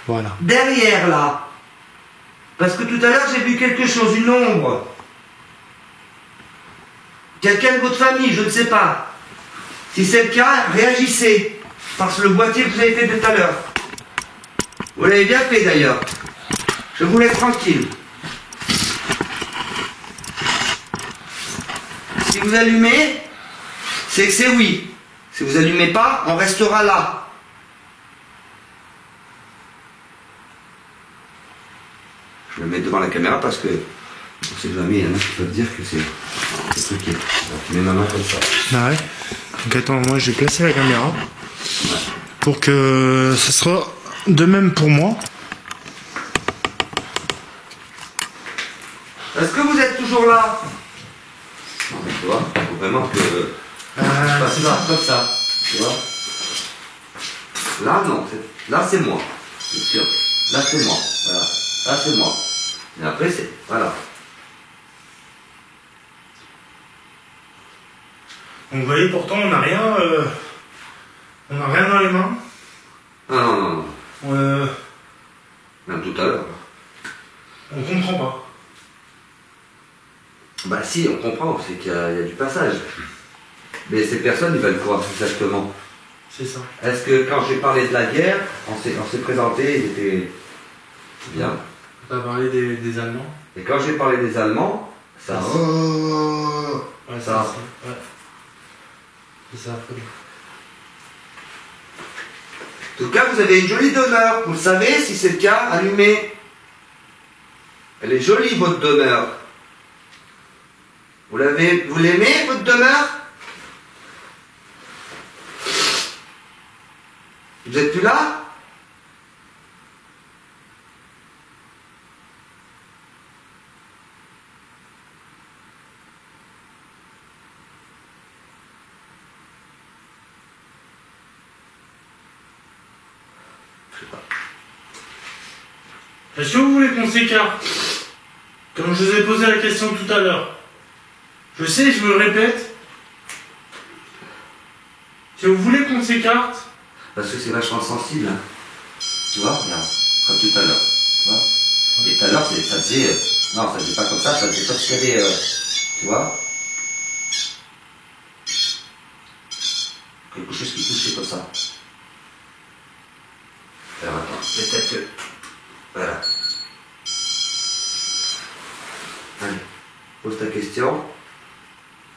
Voilà. derrière là? Parce que tout à l'heure, j'ai vu quelque chose, une ombre. Quelqu'un de votre famille, je ne sais pas. Si c'est le cas, réagissez. Parce que le boîtier que vous avez fait tout à l'heure. Vous l'avez bien fait d'ailleurs. Je vous laisse tranquille. Si vous allumez, c'est que c'est oui. Si vous allumez pas, on restera là. Je me mets devant la caméra parce que on sait jamais, il y en a qui peuvent dire que c'est truqué. Alors, tu mets ma main comme ça. Ah ouais. Donc attends, moi j'ai placé la caméra pour que ce sera de même pour moi. Est-ce que vous êtes toujours là? Non, mais tu vois, il faut vraiment que je fasse ça comme ça. Tu vois? Là, non. Là, c'est moi. C'est sûr. Là, c'est moi. Voilà. Là, c'est moi. Et après, c'est... Voilà. Donc vous voyez, pourtant on n'a rien dans les mains. Non. Même tout à l'heure. On comprend pas. Bah si, on comprend, c'est qu'il y a du passage. Mais ces personnes, ils veulent quoi exactement? C'est ça. Est-ce que quand j'ai parlé de la guerre, on s'est présenté, ils étaient bien. Tu as parlé des Allemands. Et quand j'ai parlé des Allemands, ça... Ouais, ça... Ouais. C'est ça, très bien. En tout cas, vous avez une jolie demeure. Vous le savez, si c'est le cas, allumez. Elle est jolie, votre demeure. Vous l'aimez, votre demeure? Vous êtes plus là? Est-ce que vous voulez qu'on s'écarte? Comme je vous ai posé la question tout à l'heure. Je sais, je me répète. Si vous voulez qu'on s'écarte... Parce que c'est vachement sensible. Hein. Tu vois, regarde, comme tout à l'heure. Tu vois. Et tout à l'heure, ça faisait... non, ça faisait pas comme ça faisait pas tirer... tu vois. Quelque chose qui touchait comme ça. Alors attends, peut-être que... Voilà. Allez, pose ta question.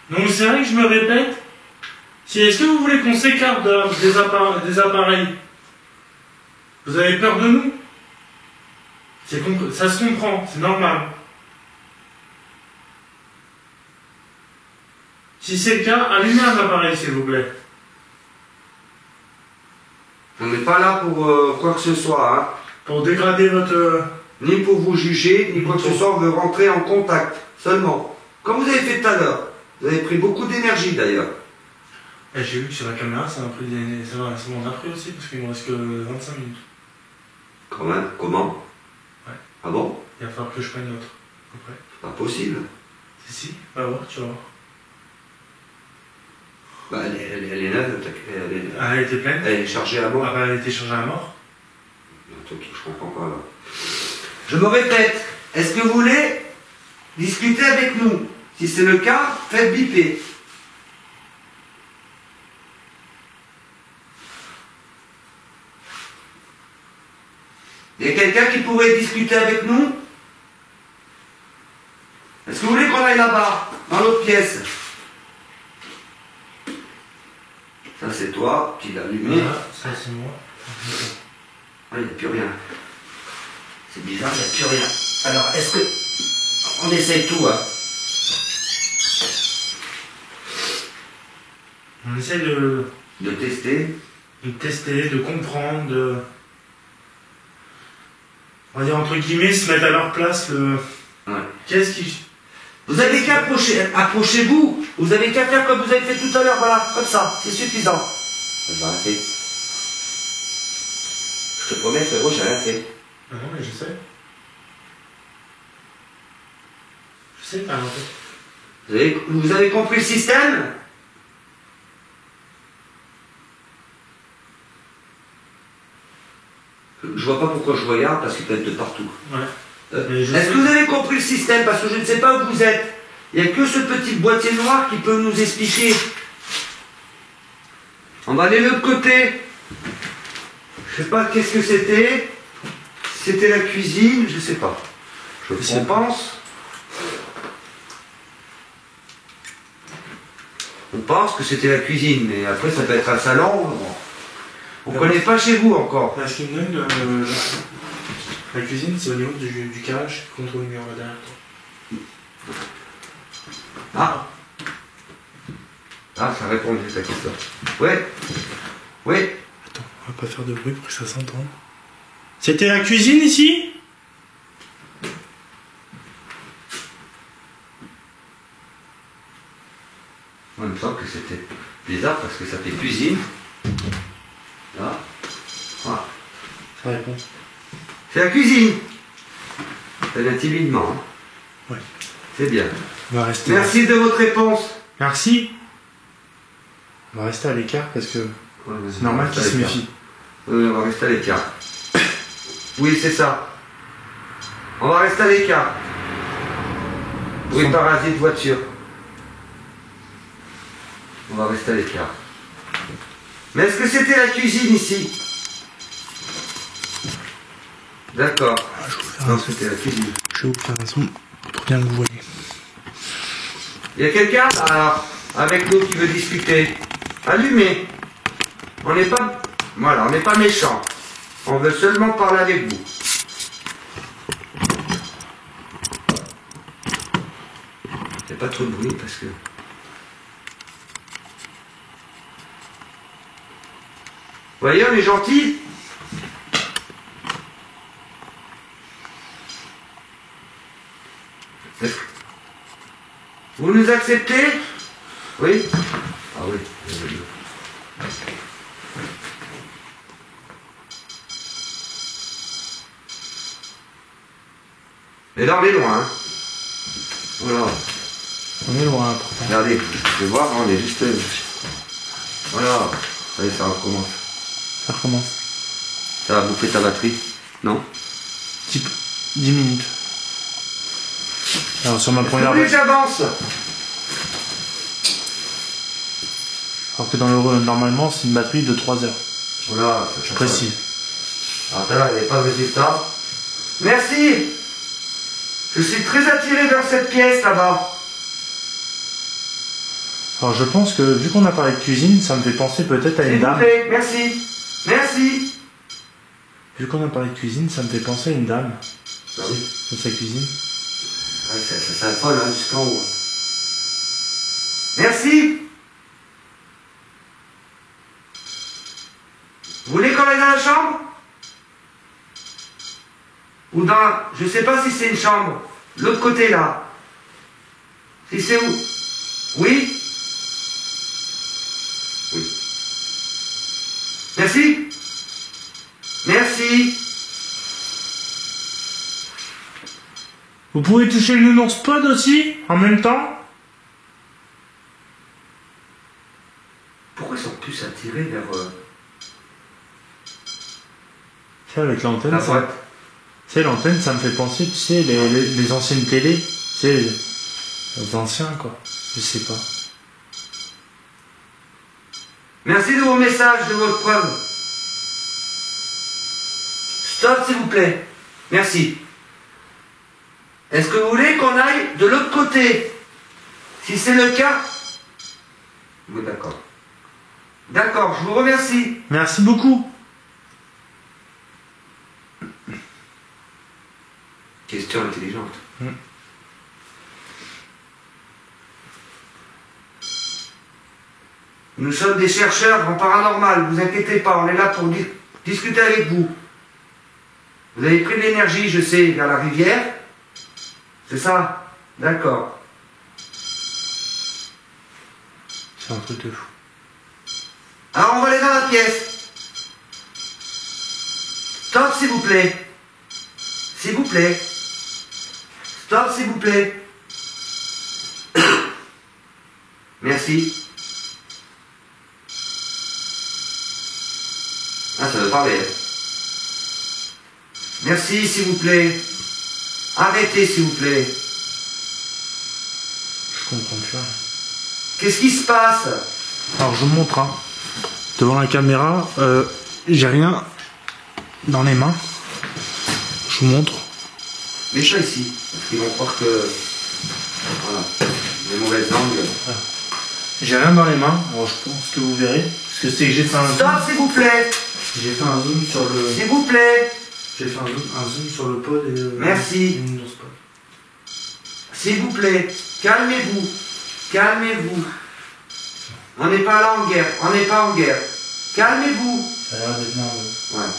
Donc c'est vrai que je me répète. Est-ce que vous voulez qu'on s'écarte des appareils? Vous avez peur de nous? Ça se comprend, c'est normal. Si c'est le cas, allumez un appareil s'il vous plaît. On n'est pas là pour quoi que ce soit, hein. Pour dégrader votre... Ni pour vous juger, ni quoi que ce soit, on veut rentrer en contact, seulement. Comme vous avez fait tout à l'heure. Vous avez pris beaucoup d'énergie d'ailleurs. J'ai vu que sur la caméra, ça m'en a pris aussi, parce qu'il me reste que 25 minutes. Quand même, comment? Ouais. Ah bon? Il va falloir que je prenne l'autre, après. C'est pas possible. Si, va voir, tu vas voir. Bah, elle est neuve, Elle était pleine? Elle est chargée à mort. Ah bah, elle était chargée à mort. Ok, je comprends pas là. Je me répète, est-ce que vous voulez discuter avec nous? Si c'est le cas, faites biper. Il y a quelqu'un qui pourrait discuter avec nous? Est-ce que vous voulez qu'on aille là-bas, dans l'autre pièce? Ça c'est toi qui l'as allumé. Voilà, ça c'est moi. Ah, il n'y a plus rien. C'est bizarre, il n'y a plus rien. Alors, est-ce que... On essaye tout, hein. On essaie De tester. de tester, de comprendre, on va dire entre guillemets, se mettre à leur place Ouais. Qu'est-ce qui... Vous avez qu'à approchez-vous. Vous avez qu'à faire comme vous avez fait tout à l'heure, voilà, comme ça, c'est suffisant. J'ai rien fait. Je te promets, frérot, j'ai rien fait. Ah non, mais je sais. Je sais que t'as rien fait. Vous avez compris le système? Je vois pas pourquoi je regarde, parce qu'il peut être de partout. Ouais. Mais je Est-ce sais. que vous avez compris le système? Parce que je ne sais pas où vous êtes. Il n'y a que ce petit boîtier noir qui peut nous expliquer. On va aller de l'autre côté. Je sais pas qu'est-ce que c'était. C'était la cuisine, je sais pas. On pense. On pense que c'était la cuisine, mais après ça peut être un salon. On ne connaît pas chez vous encore. Parce qu'il me donne la cuisine, c'est au niveau du carrelage contre le mur là derrière toi. Ah. Ah, ça répond à ta question. Ouais. Oui. Attends, on va pas faire de bruit pour que ça s'entende. C'était la cuisine ici? Moi, il me semble que c'était bizarre parce que ça fait cuisine. Là. Voilà. Ça répond. C'est la cuisine. C'est un timidement. Hein. Ouais. C'est bien. On va rester. Merci de votre réponse. Merci. On va rester à l'écart parce que c'est normal qu'il se méfie. Oui, on va rester à l'écart. Oui, c'est ça. On va rester à l'écart. Oui, parasite voiture. On va rester à l'écart. Mais est-ce que c'était la cuisine ici? D'accord. Non, c'était la cuisine. Je vais vous faire un zoom pour bien le voir. Il y a quelqu'un avec nous qui veut discuter. Allumez. On n'est pas... Voilà, on n'est pas méchants. On veut seulement parler avec vous. C'est pas trop de bruit parce que... Vous voyez, on est gentils. Vous nous acceptez? Oui? Ah oui. Mais là, on est loin. Hein. Voilà. On est loin, pourtant. Regardez, je vais voir, on est juste... Voilà. Allez, ça recommence. Ça recommence. Ça va bouffer ta batterie? Non? 10 minutes. Alors sur ma première Vous voulez que j'avance? Alors que dans le normalement c'est une batterie de 3 heures. Voilà. Je précise. Alors là, il n'y a pas de résultat. Merci. Je suis très attiré vers cette pièce là-bas. Alors je pense que vu qu'on a parlé de cuisine, ça me fait penser peut-être à une S'il vous dame. plaît, merci. Merci. Vu qu'on a parlé de cuisine, ça me fait penser à une dame. Bah oui. Dans sa cuisine. Ouais, ça s'affole hein, jusqu'en haut. Merci. Vous voulez qu'on aille dans la chambre? Ou dans... Je sais pas si c'est une chambre. L'autre côté là. Si c'est où? Oui? Oui. Merci. Merci. Vous pouvez toucher le nounours pod aussi, en même temps? Pourquoi ils sont plus attirés vers Tu sais, avec l'antenne, la ça... droite? Tu sais, l'antenne, ça me fait penser, tu sais, les anciennes télés. Tu sais, les anciens, quoi. Je sais pas. Merci de vos messages, de vos preuves. Stop, s'il vous plaît. Merci. Est-ce que vous voulez qu'on aille de l'autre côté? Si c'est le cas... Oui, d'accord. D'accord, je vous remercie. Merci beaucoup. Question intelligente. Nous sommes des chercheurs en paranormal, vous inquiétez pas, on est là pour discuter avec vous. Vous avez pris de l'énergie, je sais, vers la rivière. C'est ça? D'accord. C'est un truc de fou. Alors on va aller dans la pièce. Stop s'il vous plaît. S'il vous plaît. Stop s'il vous plaît. Merci. Ah, ça veut parler. Merci s'il vous plaît. Arrêtez s'il vous plaît. Je comprends plus rien. Qu'est-ce qui se passe? Alors je vous montre, hein. Devant la caméra, j'ai rien dans les mains. Je vous montre. Mets ça ici, parce qu'ils vont croire que... Voilà, des mauvaises langues. J'ai rien dans les mains, alors je pense que vous verrez. Parce que c'est que j'ai fait un zoom. Stop s'il vous plaît. J'ai fait un zoom sur le. S'il vous plaît. J'ai fait un zoom sur le pod et. Merci. et Windows Pod. S'il vous plaît, calmez-vous. Calmez-vous. On n'est pas là en guerre, on n'est pas en guerre. Calmez-vous. Ça a l'air d'être nerveux. Ouais.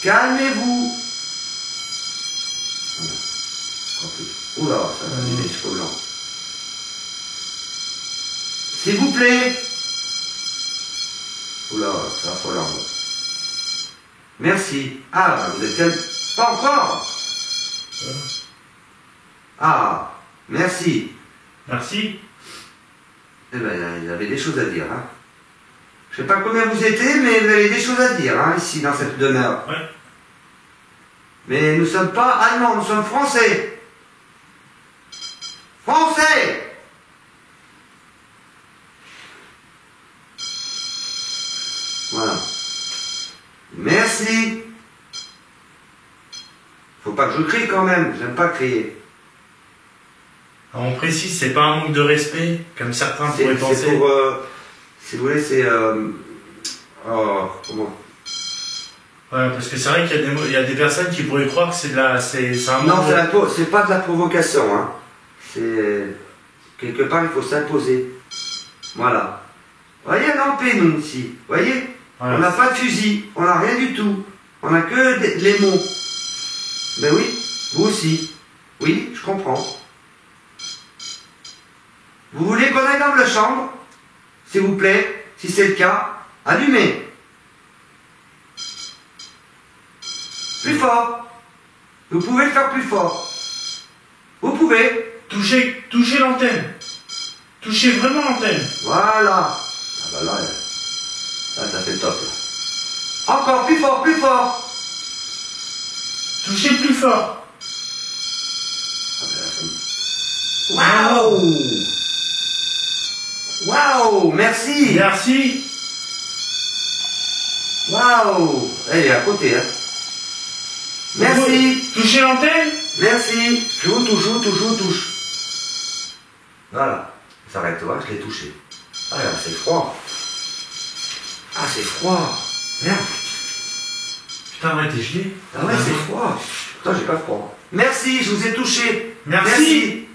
Calmez-vous. Voilà. Oula, ça va aller les cheveux blancs. S'il vous plaît. Oula, ça va trop large. Merci. Ah, vous êtes calme. Pas encore. Ah, merci. Merci. Eh ben, il avait des choses à dire, hein. Je sais pas combien vous étiez, mais vous avez des choses à dire, hein, ici, dans cette demeure. Ouais. Mais nous sommes pas allemands, nous sommes français. Français! Voilà. Merci. Faut pas que je crie quand même, j'aime pas crier. Alors, on précise, c'est pas un manque de respect, comme certains pourraient penser. C'est pour, si vous voulez, c'est, oh, comment? Ouais, parce que c'est vrai qu'il y a des personnes qui pourraient croire que c'est un Non, manque c'est pas de la provocation, hein. C'est, quelque part, il faut s'imposer. Voilà. Vous voyez, on est en paix, nous, ici. Vous voyez? Voilà. On n'a pas de fusil, on n'a rien du tout. On n'a que les mots. Ben oui, vous aussi. Oui, je comprends. Vous voulez qu'on aille dans la chambre? S'il vous plaît, si c'est le cas, allumez. Plus fort. Vous pouvez le faire plus fort. Vous pouvez. Touchez l'antenne. Touchez vraiment l'antenne. Voilà. Ah bah là, ça fait top. Là. Encore plus fort, plus fort. Touchez plus fort. Waouh! Waouh! Merci! Merci. Waouh! Elle est à côté, hein. Merci! Touchez l'antenne. Merci! Je vous touche. Voilà. Ça arrête, toi, je l'ai touché. Ah, là, c'est froid. Ah, c'est froid. Merde. Putain, ouais, t'es gelé. Ah ouais, c'est froid. Putain, j'ai pas froid. Merci, je vous ai touché. Merci.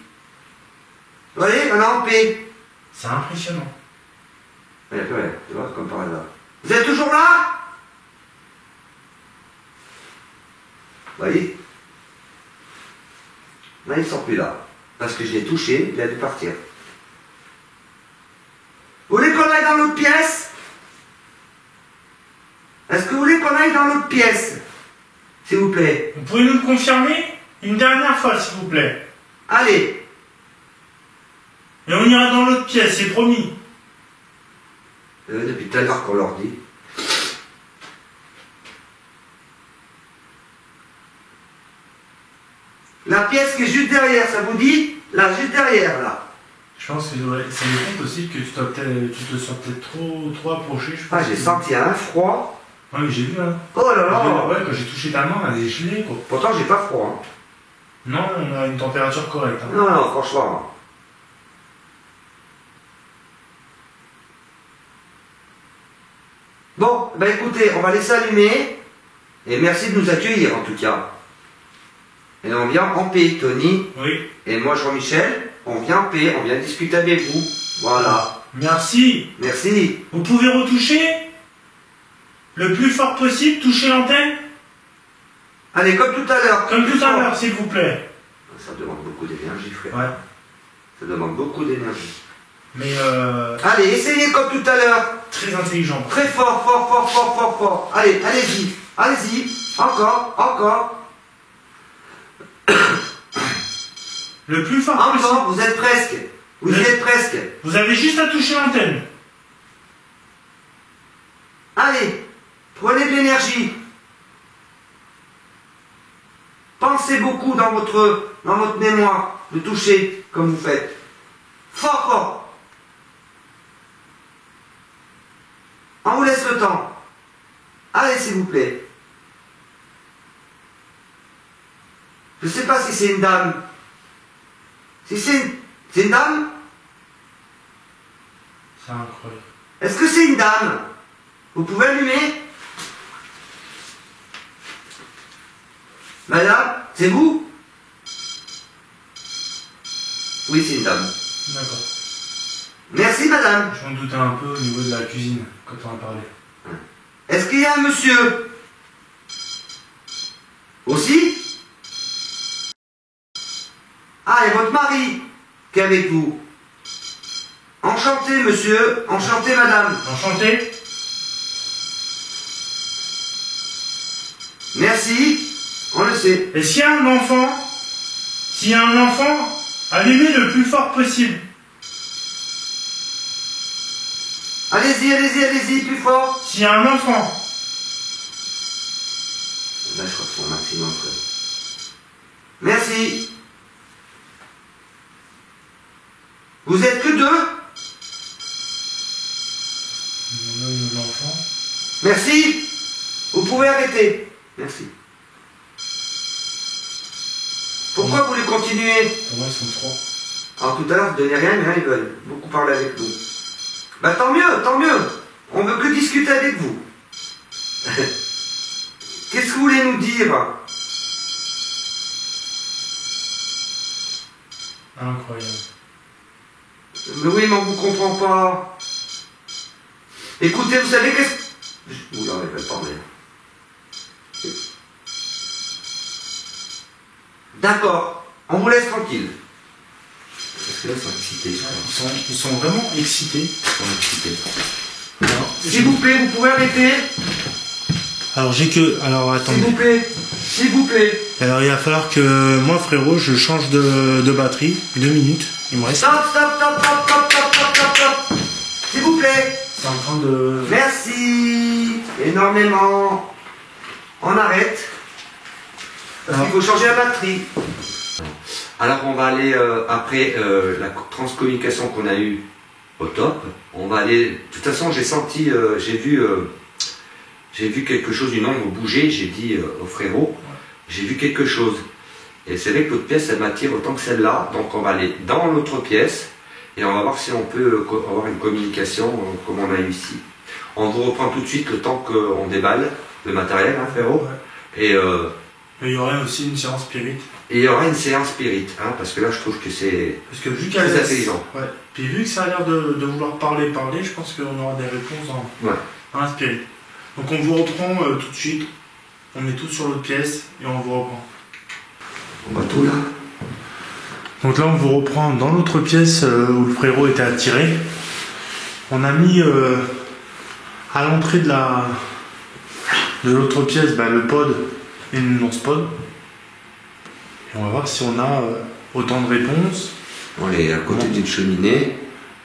Vous voyez, on est en paix. C'est impressionnant. Il n'y a plus rien, tu vois, comme par hasard. Vous êtes toujours là? Vous voyez? Là, ils ne sont plus là. Parce que je l'ai touché, il a dû partir. Vous voulez qu'on aille dans l'autre pièce? Est-ce que vous voulez qu'on aille dans l'autre pièce? S'il vous plaît. Vous pouvez nous le confirmer une dernière fois, s'il vous plaît. Allez. Et on ira dans l'autre pièce, c'est promis. Depuis tout à l'heure qu'on leur dit. La pièce qui est juste derrière, ça vous dit? Là, juste derrière, là. Je pense que ça me compte aussi que tu te sens peut-être trop approché. Je pense Ah, j'ai senti un froid. Ouais, mais j'ai vu, hein. Oh là là. Ouais, quand j'ai touché ta main, elle est gelée, quoi. Pourtant, j'ai pas froid. Hein. Non, on a une température correcte. Hein. Non, non, franchement. Bon, ben écoutez, on va laisser allumer. Et merci de nous accueillir, en tout cas. Et on vient en paix, Tony. Oui. Et moi, Jean-Michel, on vient en paix, on vient discuter avec vous. Voilà. Merci. Merci. Vous pouvez retoucher le plus fort possible, toucher l'antenne. Allez, comme tout à l'heure. Comme tout à l'heure, s'il vous plaît. Ça demande beaucoup d'énergie, frère. Ouais. Ça demande beaucoup d'énergie. Mais Allez, essayez comme tout à l'heure. très intelligent. Très fort, fort, fort, fort, fort, fort. Allez, allez-y. Allez-y. Encore, encore. Le plus fort Encore, possible. vous êtes presque. Vous y êtes presque. Vous avez juste à toucher l'antenne. Allez, prenez de l'énergie. Pensez beaucoup dans votre mémoire de toucher comme vous faites. Fort, fort. On vous laisse le temps. Allez, s'il vous plaît. Je ne sais pas si c'est une dame. Si c'est une dame? C'est incroyable. Est-ce que c'est une dame? Vous pouvez allumer? Madame, c'est vous? Oui, c'est une dame. D'accord. Merci, madame. Je m'en doutais un peu au niveau de la cuisine quand on a parlé. Est-ce qu'il y a un monsieur? Aussi? Ah, et votre mari qui est avec vous. Enchanté, monsieur. Enchanté, madame. Enchanté. Merci. On le sait. Et s'il y a un enfant, allumez le plus fort possible. Allez-y, allez-y, allez-y, plus fort. S'il y a un enfant, Là, je crois que c'est au maximum, frère. Merci. Vous êtes que deux? mon homme ou l'enfant, Merci. Vous pouvez arrêter. Merci. Pourquoi vous voulez continuer? pour moi ils sont trois. Alors tout à l'heure, vous donnez rien, mais ils veulent beaucoup parler avec nous. Bah tant mieux, tant mieux. On veut que discuter avec vous. Qu'est-ce que vous voulez nous dire? Incroyable. Mais oui, mais on vous comprend pas. Écoutez, vous savez qu'est-ce que... Oula, elle va parler. D'accord, on vous laisse tranquille. Parce que là, ils sont excités, je crois. Ils sont vraiment excités. Ils sont excités. Alors, S'il vous plaît, vous pouvez arrêter? Alors attendez. S'il vous plaît. S'il vous plaît. Alors il va falloir que moi frérot je change de batterie. 2 minutes. Il me reste. Stop, stop, stop, stop, stop, stop, stop, stop, stop. S'il vous plaît. C'est en train de. Merci. Énormément. On arrête. Parce qu'il faut changer la batterie. Alors on va aller, après la transcommunication qu'on a eue au top, on va aller... De toute façon j'ai senti, j'ai vu quelque chose, une ombre bouger, j'ai dit au frérot, j'ai vu quelque chose. Et c'est vrai que l'autre pièce elle m'attire autant que celle-là, donc on va aller dans l'autre pièce et on va voir si on peut avoir une communication comme on a eu ici. On vous reprend tout de suite le temps qu'on déballe le matériel, hein, frérot. Ouais. Et il y aurait aussi une séance spirit. il y aura une séance spirit, hein, parce que là je trouve que c'est Parce que vu qu'elle très intelligent. Ouais. Puis vu que ça a l'air de vouloir parler, je pense qu'on aura des réponses en un spirit. Donc on vous reprend tout de suite. On est tous sur l'autre pièce et on vous reprend. On va tout là. Donc là on vous reprend dans l'autre pièce où le frérot était attiré. On a mis à l'entrée de l'autre pièce le pod et le non-pod. Et on va voir si on a autant de réponses. On est à côté d'une cheminée.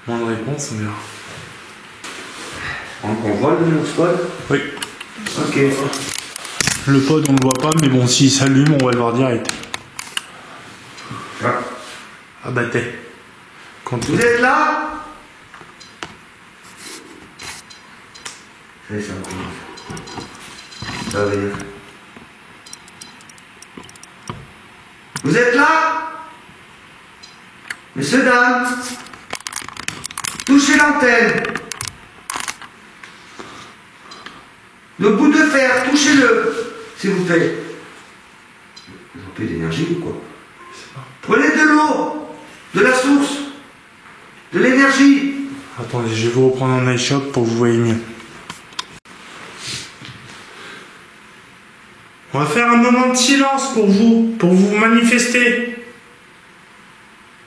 Moins de réponses, on verra. On voit le non-spot? Oui. Ok. Le pod on le voit pas, mais bon, s'il s'allume, on va le voir direct. Ah. Ah bah t'es. Vous êtes là? Allez, ça va commencer. Ça va venir. Vous êtes là? Messieurs, dames, touchez l'antenne. Le bout de fer, touchez-le, s'il vous plaît. Ils ont plus d'énergie ou quoi? Prenez de l'eau, de la source, de l'énergie. Attendez, je vais vous reprendre en iShop pour que vous voyez mieux. On va faire un moment de silence pour vous manifester.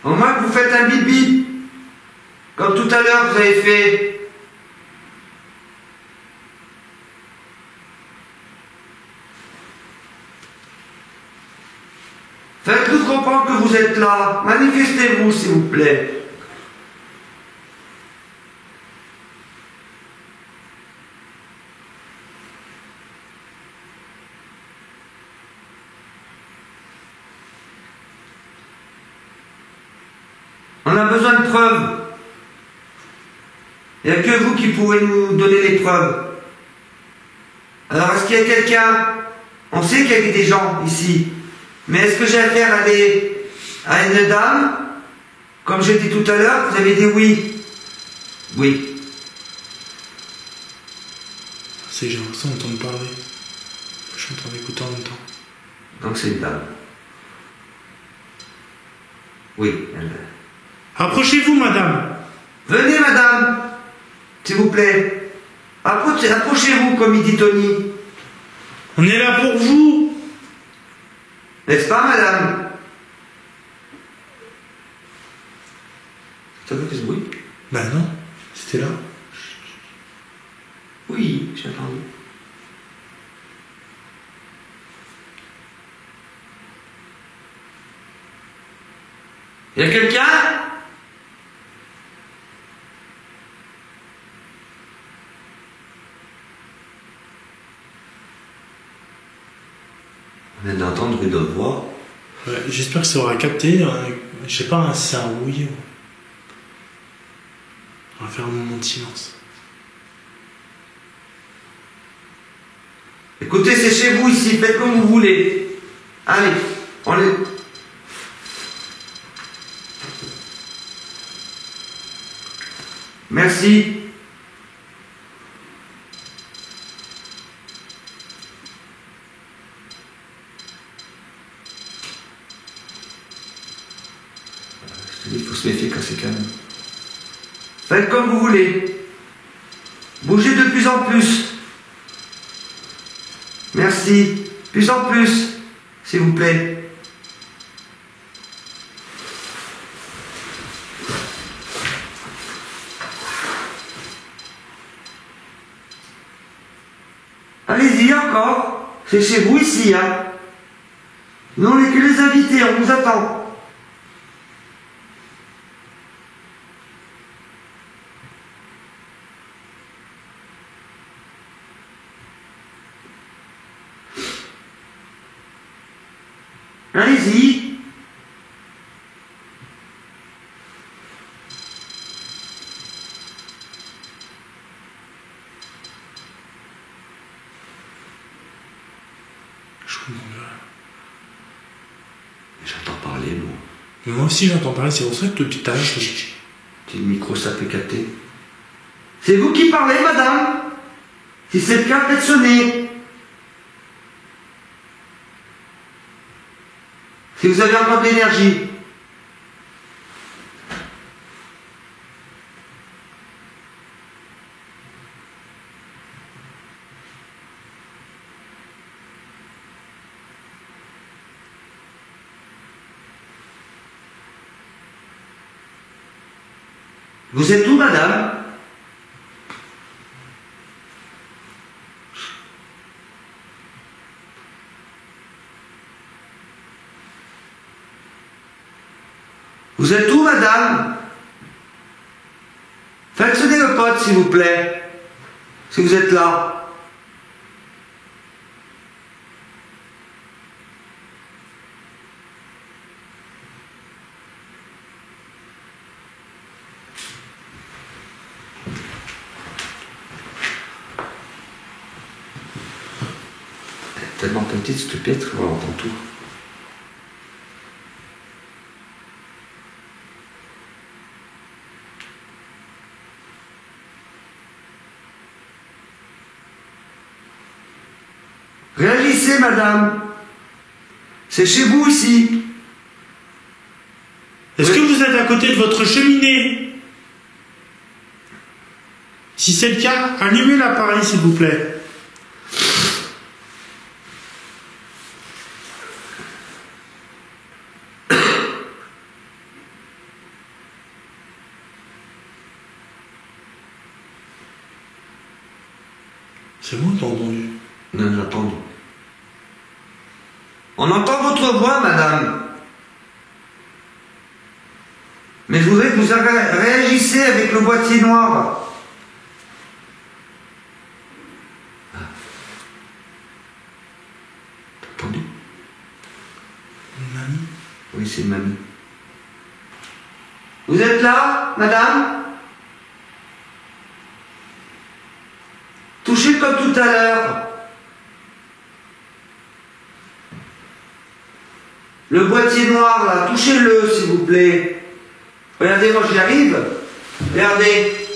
Au moins que vous faites un bip bip. Comme tout à l'heure vous avez fait. Faites-nous comprendre que vous êtes là. Manifestez-vous, s'il vous plaît. On a besoin de preuves. Il n'y a que vous qui pouvez nous donner les preuves. Alors, est-ce qu'il y a quelqu'un? On sait qu'il y a des gens ici. Mais est-ce que j'ai affaire à une dame? Comme j'ai dit tout à l'heure, vous avez dit oui. Oui. C'est j'ai l'impression d'entendre parler. Je suis en train d'écouter en même temps. Donc c'est une dame. Oui, elle. Approchez-vous, madame. Venez, madame, s'il vous plaît. Approchez-vous, comme il dit Tony. On est là pour vous. N'est-ce pas, madame? T'as vu ce bruit? Ben non, c'était là. Oui, j'ai entendu. Il y a quelqu'un? On vient d'entendre une autre voix. Ouais, j'espère que ça aura capté. Je sais pas si c'est un oui. On va faire un moment de silence. Écoutez, c'est chez vous ici, faites comme vous voulez. Allez, on les... Merci. Il faut se méfier quand c'est calme. Faites comme vous voulez. Bougez de plus en plus. Merci. Plus en plus, s'il vous plaît. Allez-y encore. C'est chez vous ici, hein. Nous, on n'est que les invités, on vous attend. Allez-y. Je comprends bien. J'entends parler, moi. Mais moi aussi j'entends parler, c'est pour ça que depuis tout à l'heure, Si le micro ça peut capter. C'est vous qui parlez, madame? Si c'est le cas, faites sonner. Si vous avez encore de l'énergie. Vous êtes où, madame? Vous êtes où, madame? Faites sonner le pote, s'il vous plaît. Si vous êtes là. Elle est tellement petite, cette piètre, qu'on entend tout. Réagissez, madame. C'est chez vous ici. Est-ce que vous êtes à côté de votre cheminée? Si c'est le cas, allumez l'appareil s'il vous plaît. C'est vous qui avez entendu? Non, j'ai entendu. On entend votre voix, madame. Mais je voudrais que vous réagissez avec le boîtier noir. T'as entendu? Mamie? Oui, c'est mamie. Vous êtes là, madame? Touchez comme tout à l'heure. Le boîtier noir, là, touchez-le, s'il vous plaît. Regardez, moi j'y arrive. Regardez.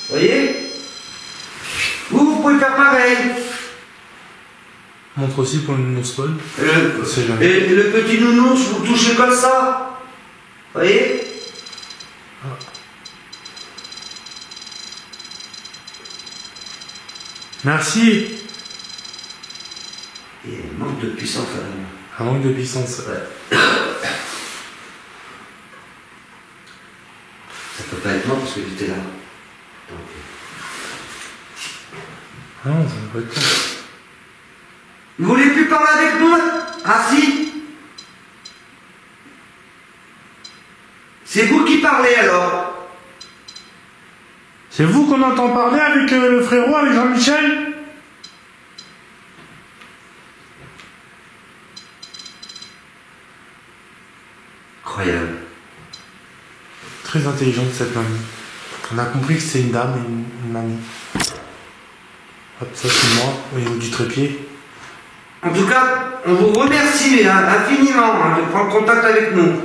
Vous voyez? Vous pouvez faire pareil. Montre aussi pour une nounours folle. Et le petit nounours, vous touchez comme ça. Vous voyez? Merci. Il manque de puissance, madame. Un manque de puissance. Ouais. Ça peut pas être moi parce que j'étais là. Donc... Ah non, ça ne peut pas être ça. Vous voulez plus parler avec nous? Ah si? C'est vous qui parlez alors? C'est vous qu'on entend parler avec le frérot, avec Jean-Michel? Incroyable. Très intelligente cette mamie. On a compris que c'est une dame et une mamie. Hop, ça c'est moi, au niveau du trépied. En tout cas, on vous remercie infiniment de prendre contact avec nous.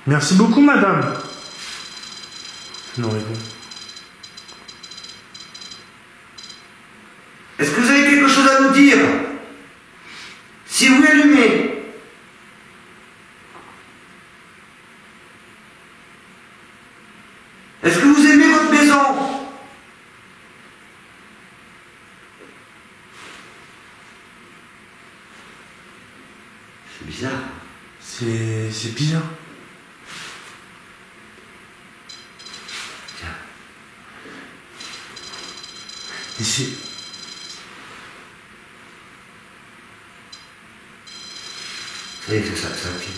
Merci beaucoup, madame. Non, mais bon. Est-ce que vous avez quelque chose à nous dire? Si vous allumez. Est-ce que vous aimez votre maison? C'est bizarre. C'est bizarre. Tiens. Ici. Vous savez que ça tient.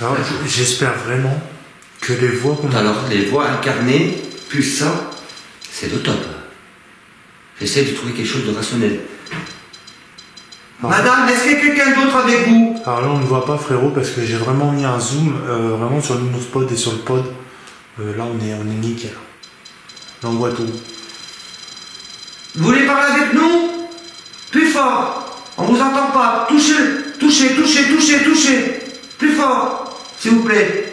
Alors, j'espère vraiment que les voix qu'on a... Alors, les voix incarnées, plus ça, c'est le top. J'essaie de trouver quelque chose de rationnel. Madame, est-ce qu'il y a quelqu'un d'autre avec vous? Alors là, on ne voit pas, frérot, parce que j'ai vraiment mis un zoom vraiment sur le nounours pod et sur le pod. Là, on est nickel. Là, on voit tout. Vous voulez parler avec nous? Plus fort. On vous entend pas. Touchez, touchez, touchez, touchez, touchez. Plus fort, s'il vous plaît.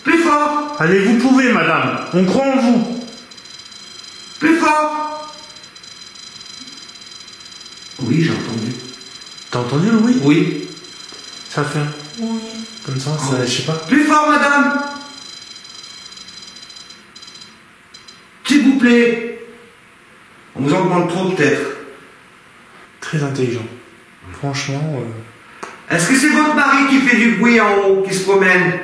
Plus fort. Allez, vous pouvez, madame. On croit en vous. Plus fort. Oui, j'ai entendu. T'as entendu le oui? Oui. Ça fait un oui. Comme ça, je sais pas. Plus fort, madame. S'il vous plaît. On vous en demande trop, peut-être. Très intelligent. Franchement... Est-ce que c'est votre mari qui fait du bruit en haut, qui se promène?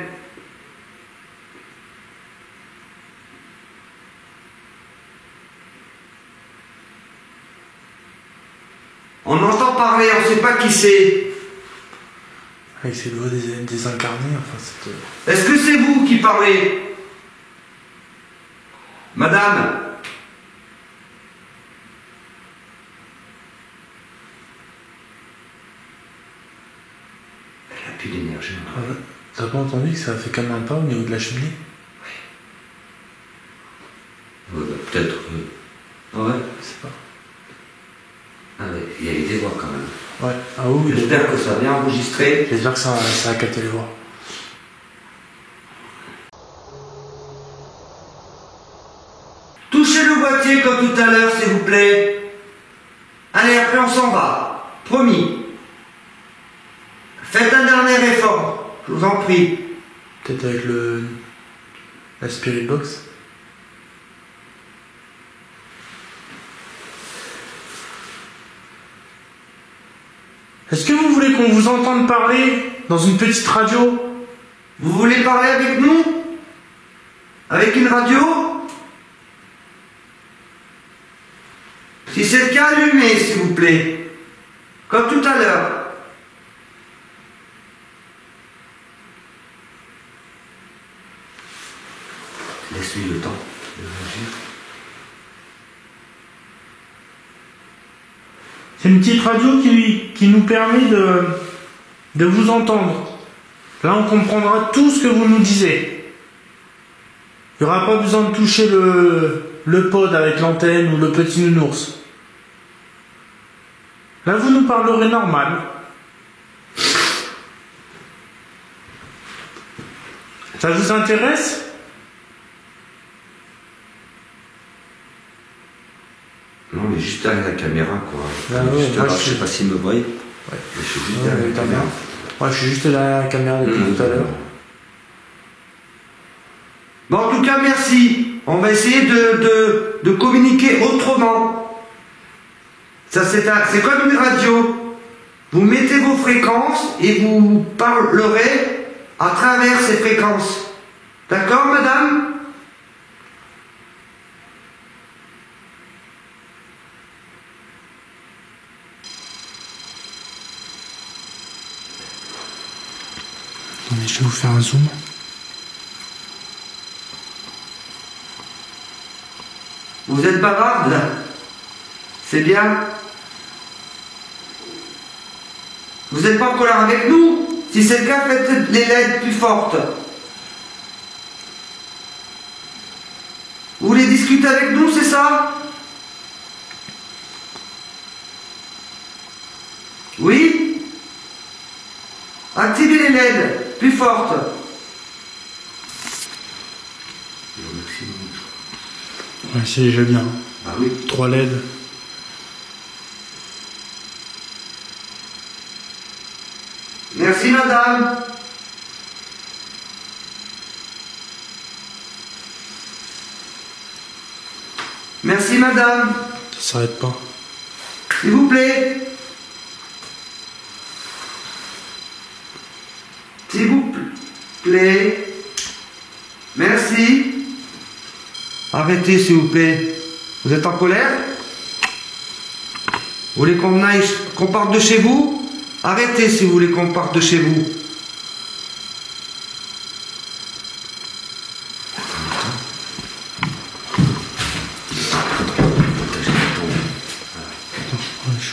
On entend parler, on ne sait pas qui c'est. Avec ses voix désincarnées, enfin c'est... Est-ce que c'est vous qui parlez? Madame? Elle n'a plus d'énergie. T'as pas entendu que ça a fait comme un pas au niveau de la cheminée? Oui. Peut-être. Ah ouais? Je sais pas. Ah ouais, il y a eu des voix quand même. Ouais, ah oui. J'espère que ça a bien enregistré. J'espère que ça a capté les voix. Touchez le boîtier comme tout à l'heure, s'il vous plaît. Allez, après on s'en va. Promis. Faites un dernier effort, je vous en prie. Peut-être avec la Spirit Box. Est-ce que vous voulez qu'on vous entende parler dans une petite radio? Vous voulez parler avec nous? Avec une radio? Si c'est le cas, allumez, s'il vous plaît. Comme tout à l'heure. Laisse-lui le temps de réagir. C'est une petite radio qui nous permet de vous entendre. Là, on comprendra tout ce que vous nous disiez. Il n'y aura pas besoin de toucher le pod avec l'antenne ou le petit nounours. Là, vous nous parlerez normal. Ça vous intéresse ? Non, mais juste derrière la caméra, quoi. Ah ouais, Juste moi, là, je je sais pas s'il me voit. Ouais. Je suis juste derrière la caméra. Moi, je suis juste derrière la caméra depuis tout à l'heure. Bon, en tout cas, merci. On va essayer de communiquer autrement. Ça, c'est comme une radio. Vous mettez vos fréquences et vous parlerez à travers ces fréquences. D'accord, madame ? Attendez, je vais vous faire un zoom. Vous êtes bavarde, là. C'est bien. Vous n'êtes pas en colère avec nous. Si c'est le cas, faites les LED plus fortes. Vous voulez discuter avec nous, c'est ça? Oui? Activez les LED plus fortes. Ouais, c'est déjà bien. Ah oui. 3 LED. Merci, madame. Merci, madame. Ça s'arrête pas. S'il vous plaît. S'il vous plaît. Merci. Arrêtez, s'il vous plaît. Vous êtes en colère? Vous voulez qu'on parte de chez vous? Arrêtez si vous voulez qu'on parte de chez vous.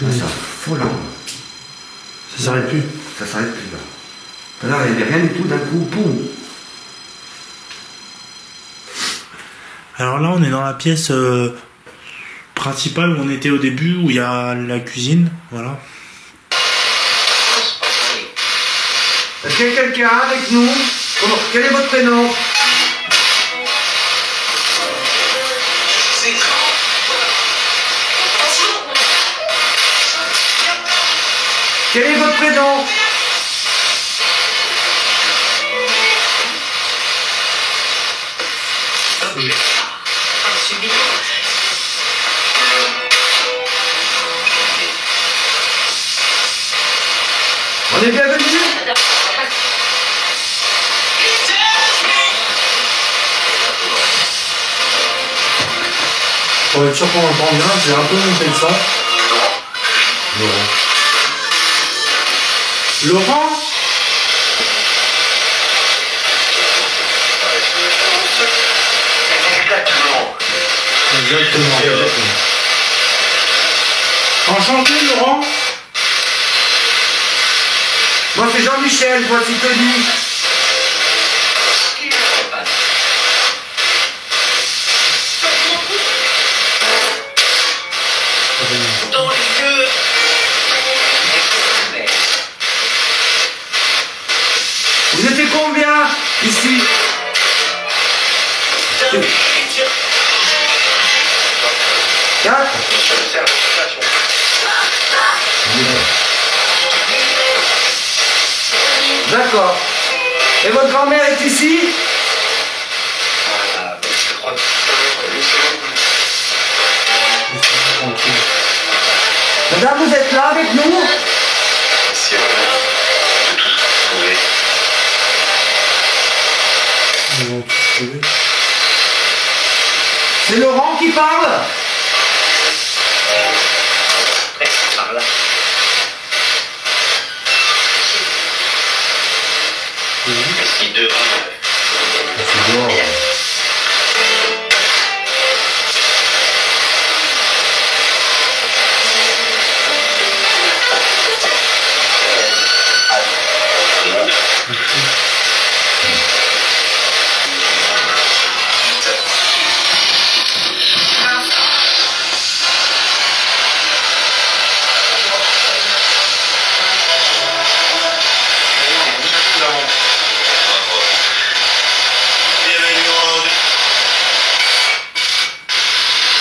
Ça folle. Ça s'arrête plus. Ça s'arrête plus là. Tout à l'heure, il n'y avait rien du tout, d'un coup, boum. Alors là, on est dans la pièce principale où on était au début, où il y a la cuisine. Voilà. Est-ce qu'il y a quelqu'un avec nous? Quel est votre prénom? Quel est votre prénom? On est bienvenus? Pour être sûr qu'on entend bien, j'ai un peu monté le son. Laurent? Exactement. Enchanté, Laurent? Moi c'est Jean-Michel, voici Tony. Vous étiez combien ici? 4? D'accord. Et votre grand-mère est ici? Madame, vous êtes là avec nous? C'est Laurent qui parle? Si dehors. C'est dehors.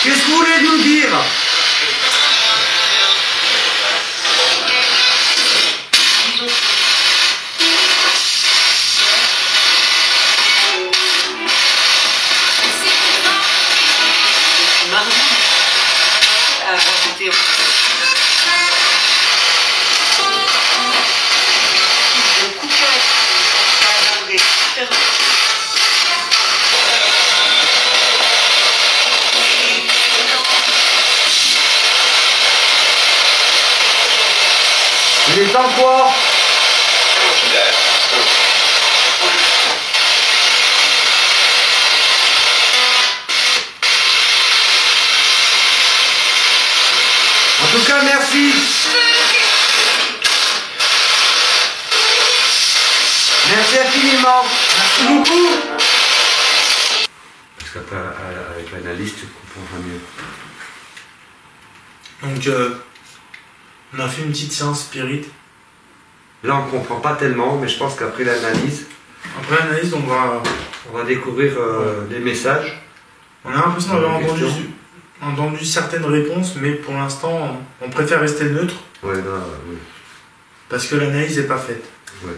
Qu'est-ce que vous voulez nous dire? Mardi, c'était Il est temps quoi? En tout cas, merci. Merci infiniment. Merci beaucoup. Parce qu'après, avec l'analyse, tu comprendras mieux. Donc, on a fait une petite séance spirit. Là, on ne comprend pas tellement, mais je pense qu'après l'analyse, Après l'analyse, on va découvrir les messages. on a l'impression d'avoir entendu certaines réponses, mais pour l'instant, on préfère rester neutre Ouais, là, oui. parce que l'analyse n'est pas faite. Ouais.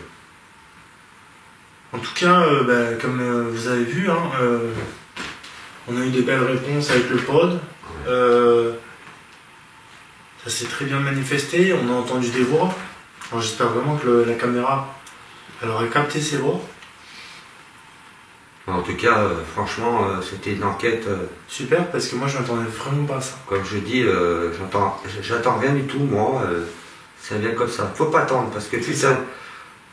En tout cas, comme vous avez vu, hein, on a eu des belles réponses avec le pod. Ça s'est très bien manifesté, on a entendu des voix. Alors, j'espère vraiment que la caméra elle aurait capté ces voix. En tout cas, franchement, c'était une enquête, Super, parce que moi je m'attendais vraiment pas à ça. comme je dis, j'attends rien du tout, moi. Ça vient comme ça. Faut pas attendre, parce que C'est tout ça. ça,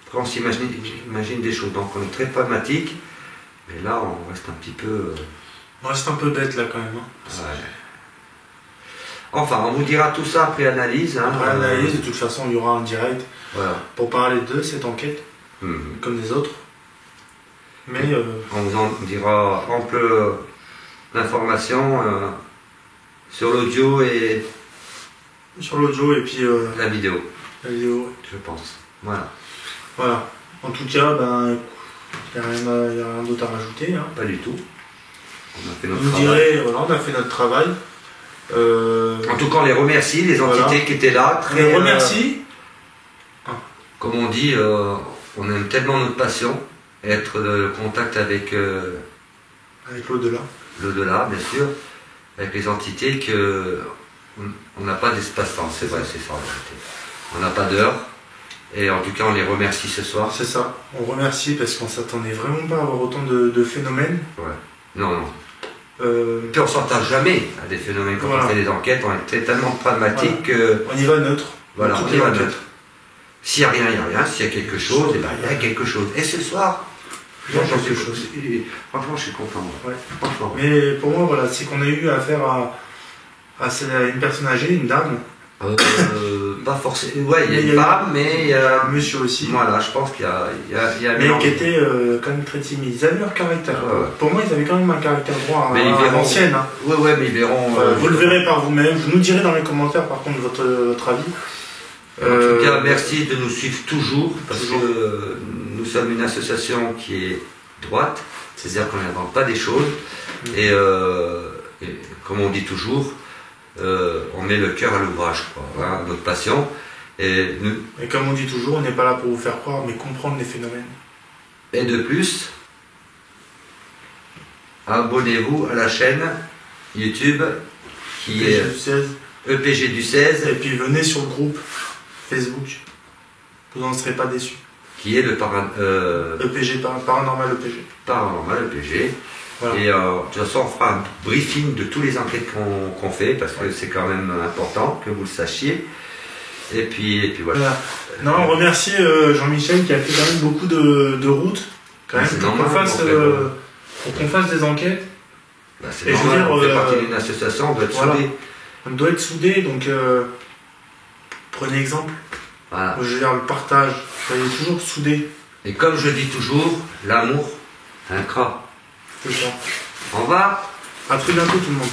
après on s'imagine des choses. Donc on est très pragmatique, mais là on reste un petit peu... On reste un peu bête là quand même. Hein. ouais. Enfin, on vous dira tout ça après analyse. Hein, Après l'analyse, de toute façon, il y aura un direct voilà. pour parler de cette enquête, Mhm. comme des autres. Mais On vous en dira ample d'informations sur l'audio et sur l'audio et puis la vidéo, la vidéo. je pense. Voilà. Voilà. En tout cas, il n'y a rien d'autre à rajouter. Hein. Pas du tout. On a fait notre Vous travail. direz, voilà, on a fait notre travail. En tout cas, on les remercie, les entités Voilà. qui étaient là. On Très, les remercie. comme on dit, on aime tellement notre passion, être le contact avec Avec l'au-delà. l'au-delà, bien sûr, avec les entités, que on n'a pas d'espace-temps, c'est vrai, c'est ça en vérité. On n'a pas d'heure, et en tout cas, on les remercie ce soir. C'est ça. On remercie parce qu'on s'attendait vraiment pas à avoir autant de phénomènes. Non, non. Puis on s'entend jamais à des phénomènes quand Voilà. on fait des enquêtes, on est tellement pragmatique que On y va neutre. voilà, Dans on toutes y les va enquêtes. neutre. S'il n'y a rien, il n'y a rien. S'il y a quelque chose, eh ben, il y a quelque chose. Et ce soir, Il y a j'en quelque suis- chose. franchement, je suis content. moi. Ouais. Franchement. Mais pour moi, voilà, c'est qu'on a eu affaire à une personne âgée, une dame, Pas forcément. Ouais, il y a Mais il y une a eu- femme, mais il y a. un monsieur aussi, Voilà, je pense qu'il y a un mais mélange. qui était quand même très timide. Ils avaient leur caractère. Ouais, ouais. Pour moi, ils avaient quand même un caractère droit Mais ils à verront. l'ancienne. Hein. Ouais, mais ils verront. Vous le verrez par vous-même. Vous nous direz dans les commentaires, par contre, votre avis. En tout cas, merci de nous suivre toujours, parce Toujours. que nous sommes une association qui est droite, c'est-à-dire qu'on n'invente pas des choses, et comme on dit toujours, on met le cœur à l'ouvrage, quoi, hein, notre passion. Et comme on dit toujours, on n'est pas là pour vous faire croire, mais comprendre les phénomènes. et de plus, abonnez-vous à la chaîne YouTube qui est EPG du 16. EPG du 16, Et puis venez sur le groupe Facebook. Vous n'en serez pas déçus. qui est le EPG, paranormal EPG. paranormal EPG. Voilà. Et de toute façon, on fera un briefing de tous les enquêtes qu'on fait, parce que c'est quand même important que vous le sachiez. Et puis voilà. Voilà. Non, on remercie Jean-Michel qui a fait quand même beaucoup de routes, quand même, C'est pour normal, qu'on fasse des enquêtes. Bah, c'est Et je veux normal, dire, on fait partie d'une association, on doit être voilà. soudés. On doit être soudés, donc prenez exemple. Voilà. Je veux dire, le partage, soyez toujours soudés. Et comme je dis toujours, l'amour vaincra. C'est ça. Au revoir. À très bientôt tout le monde.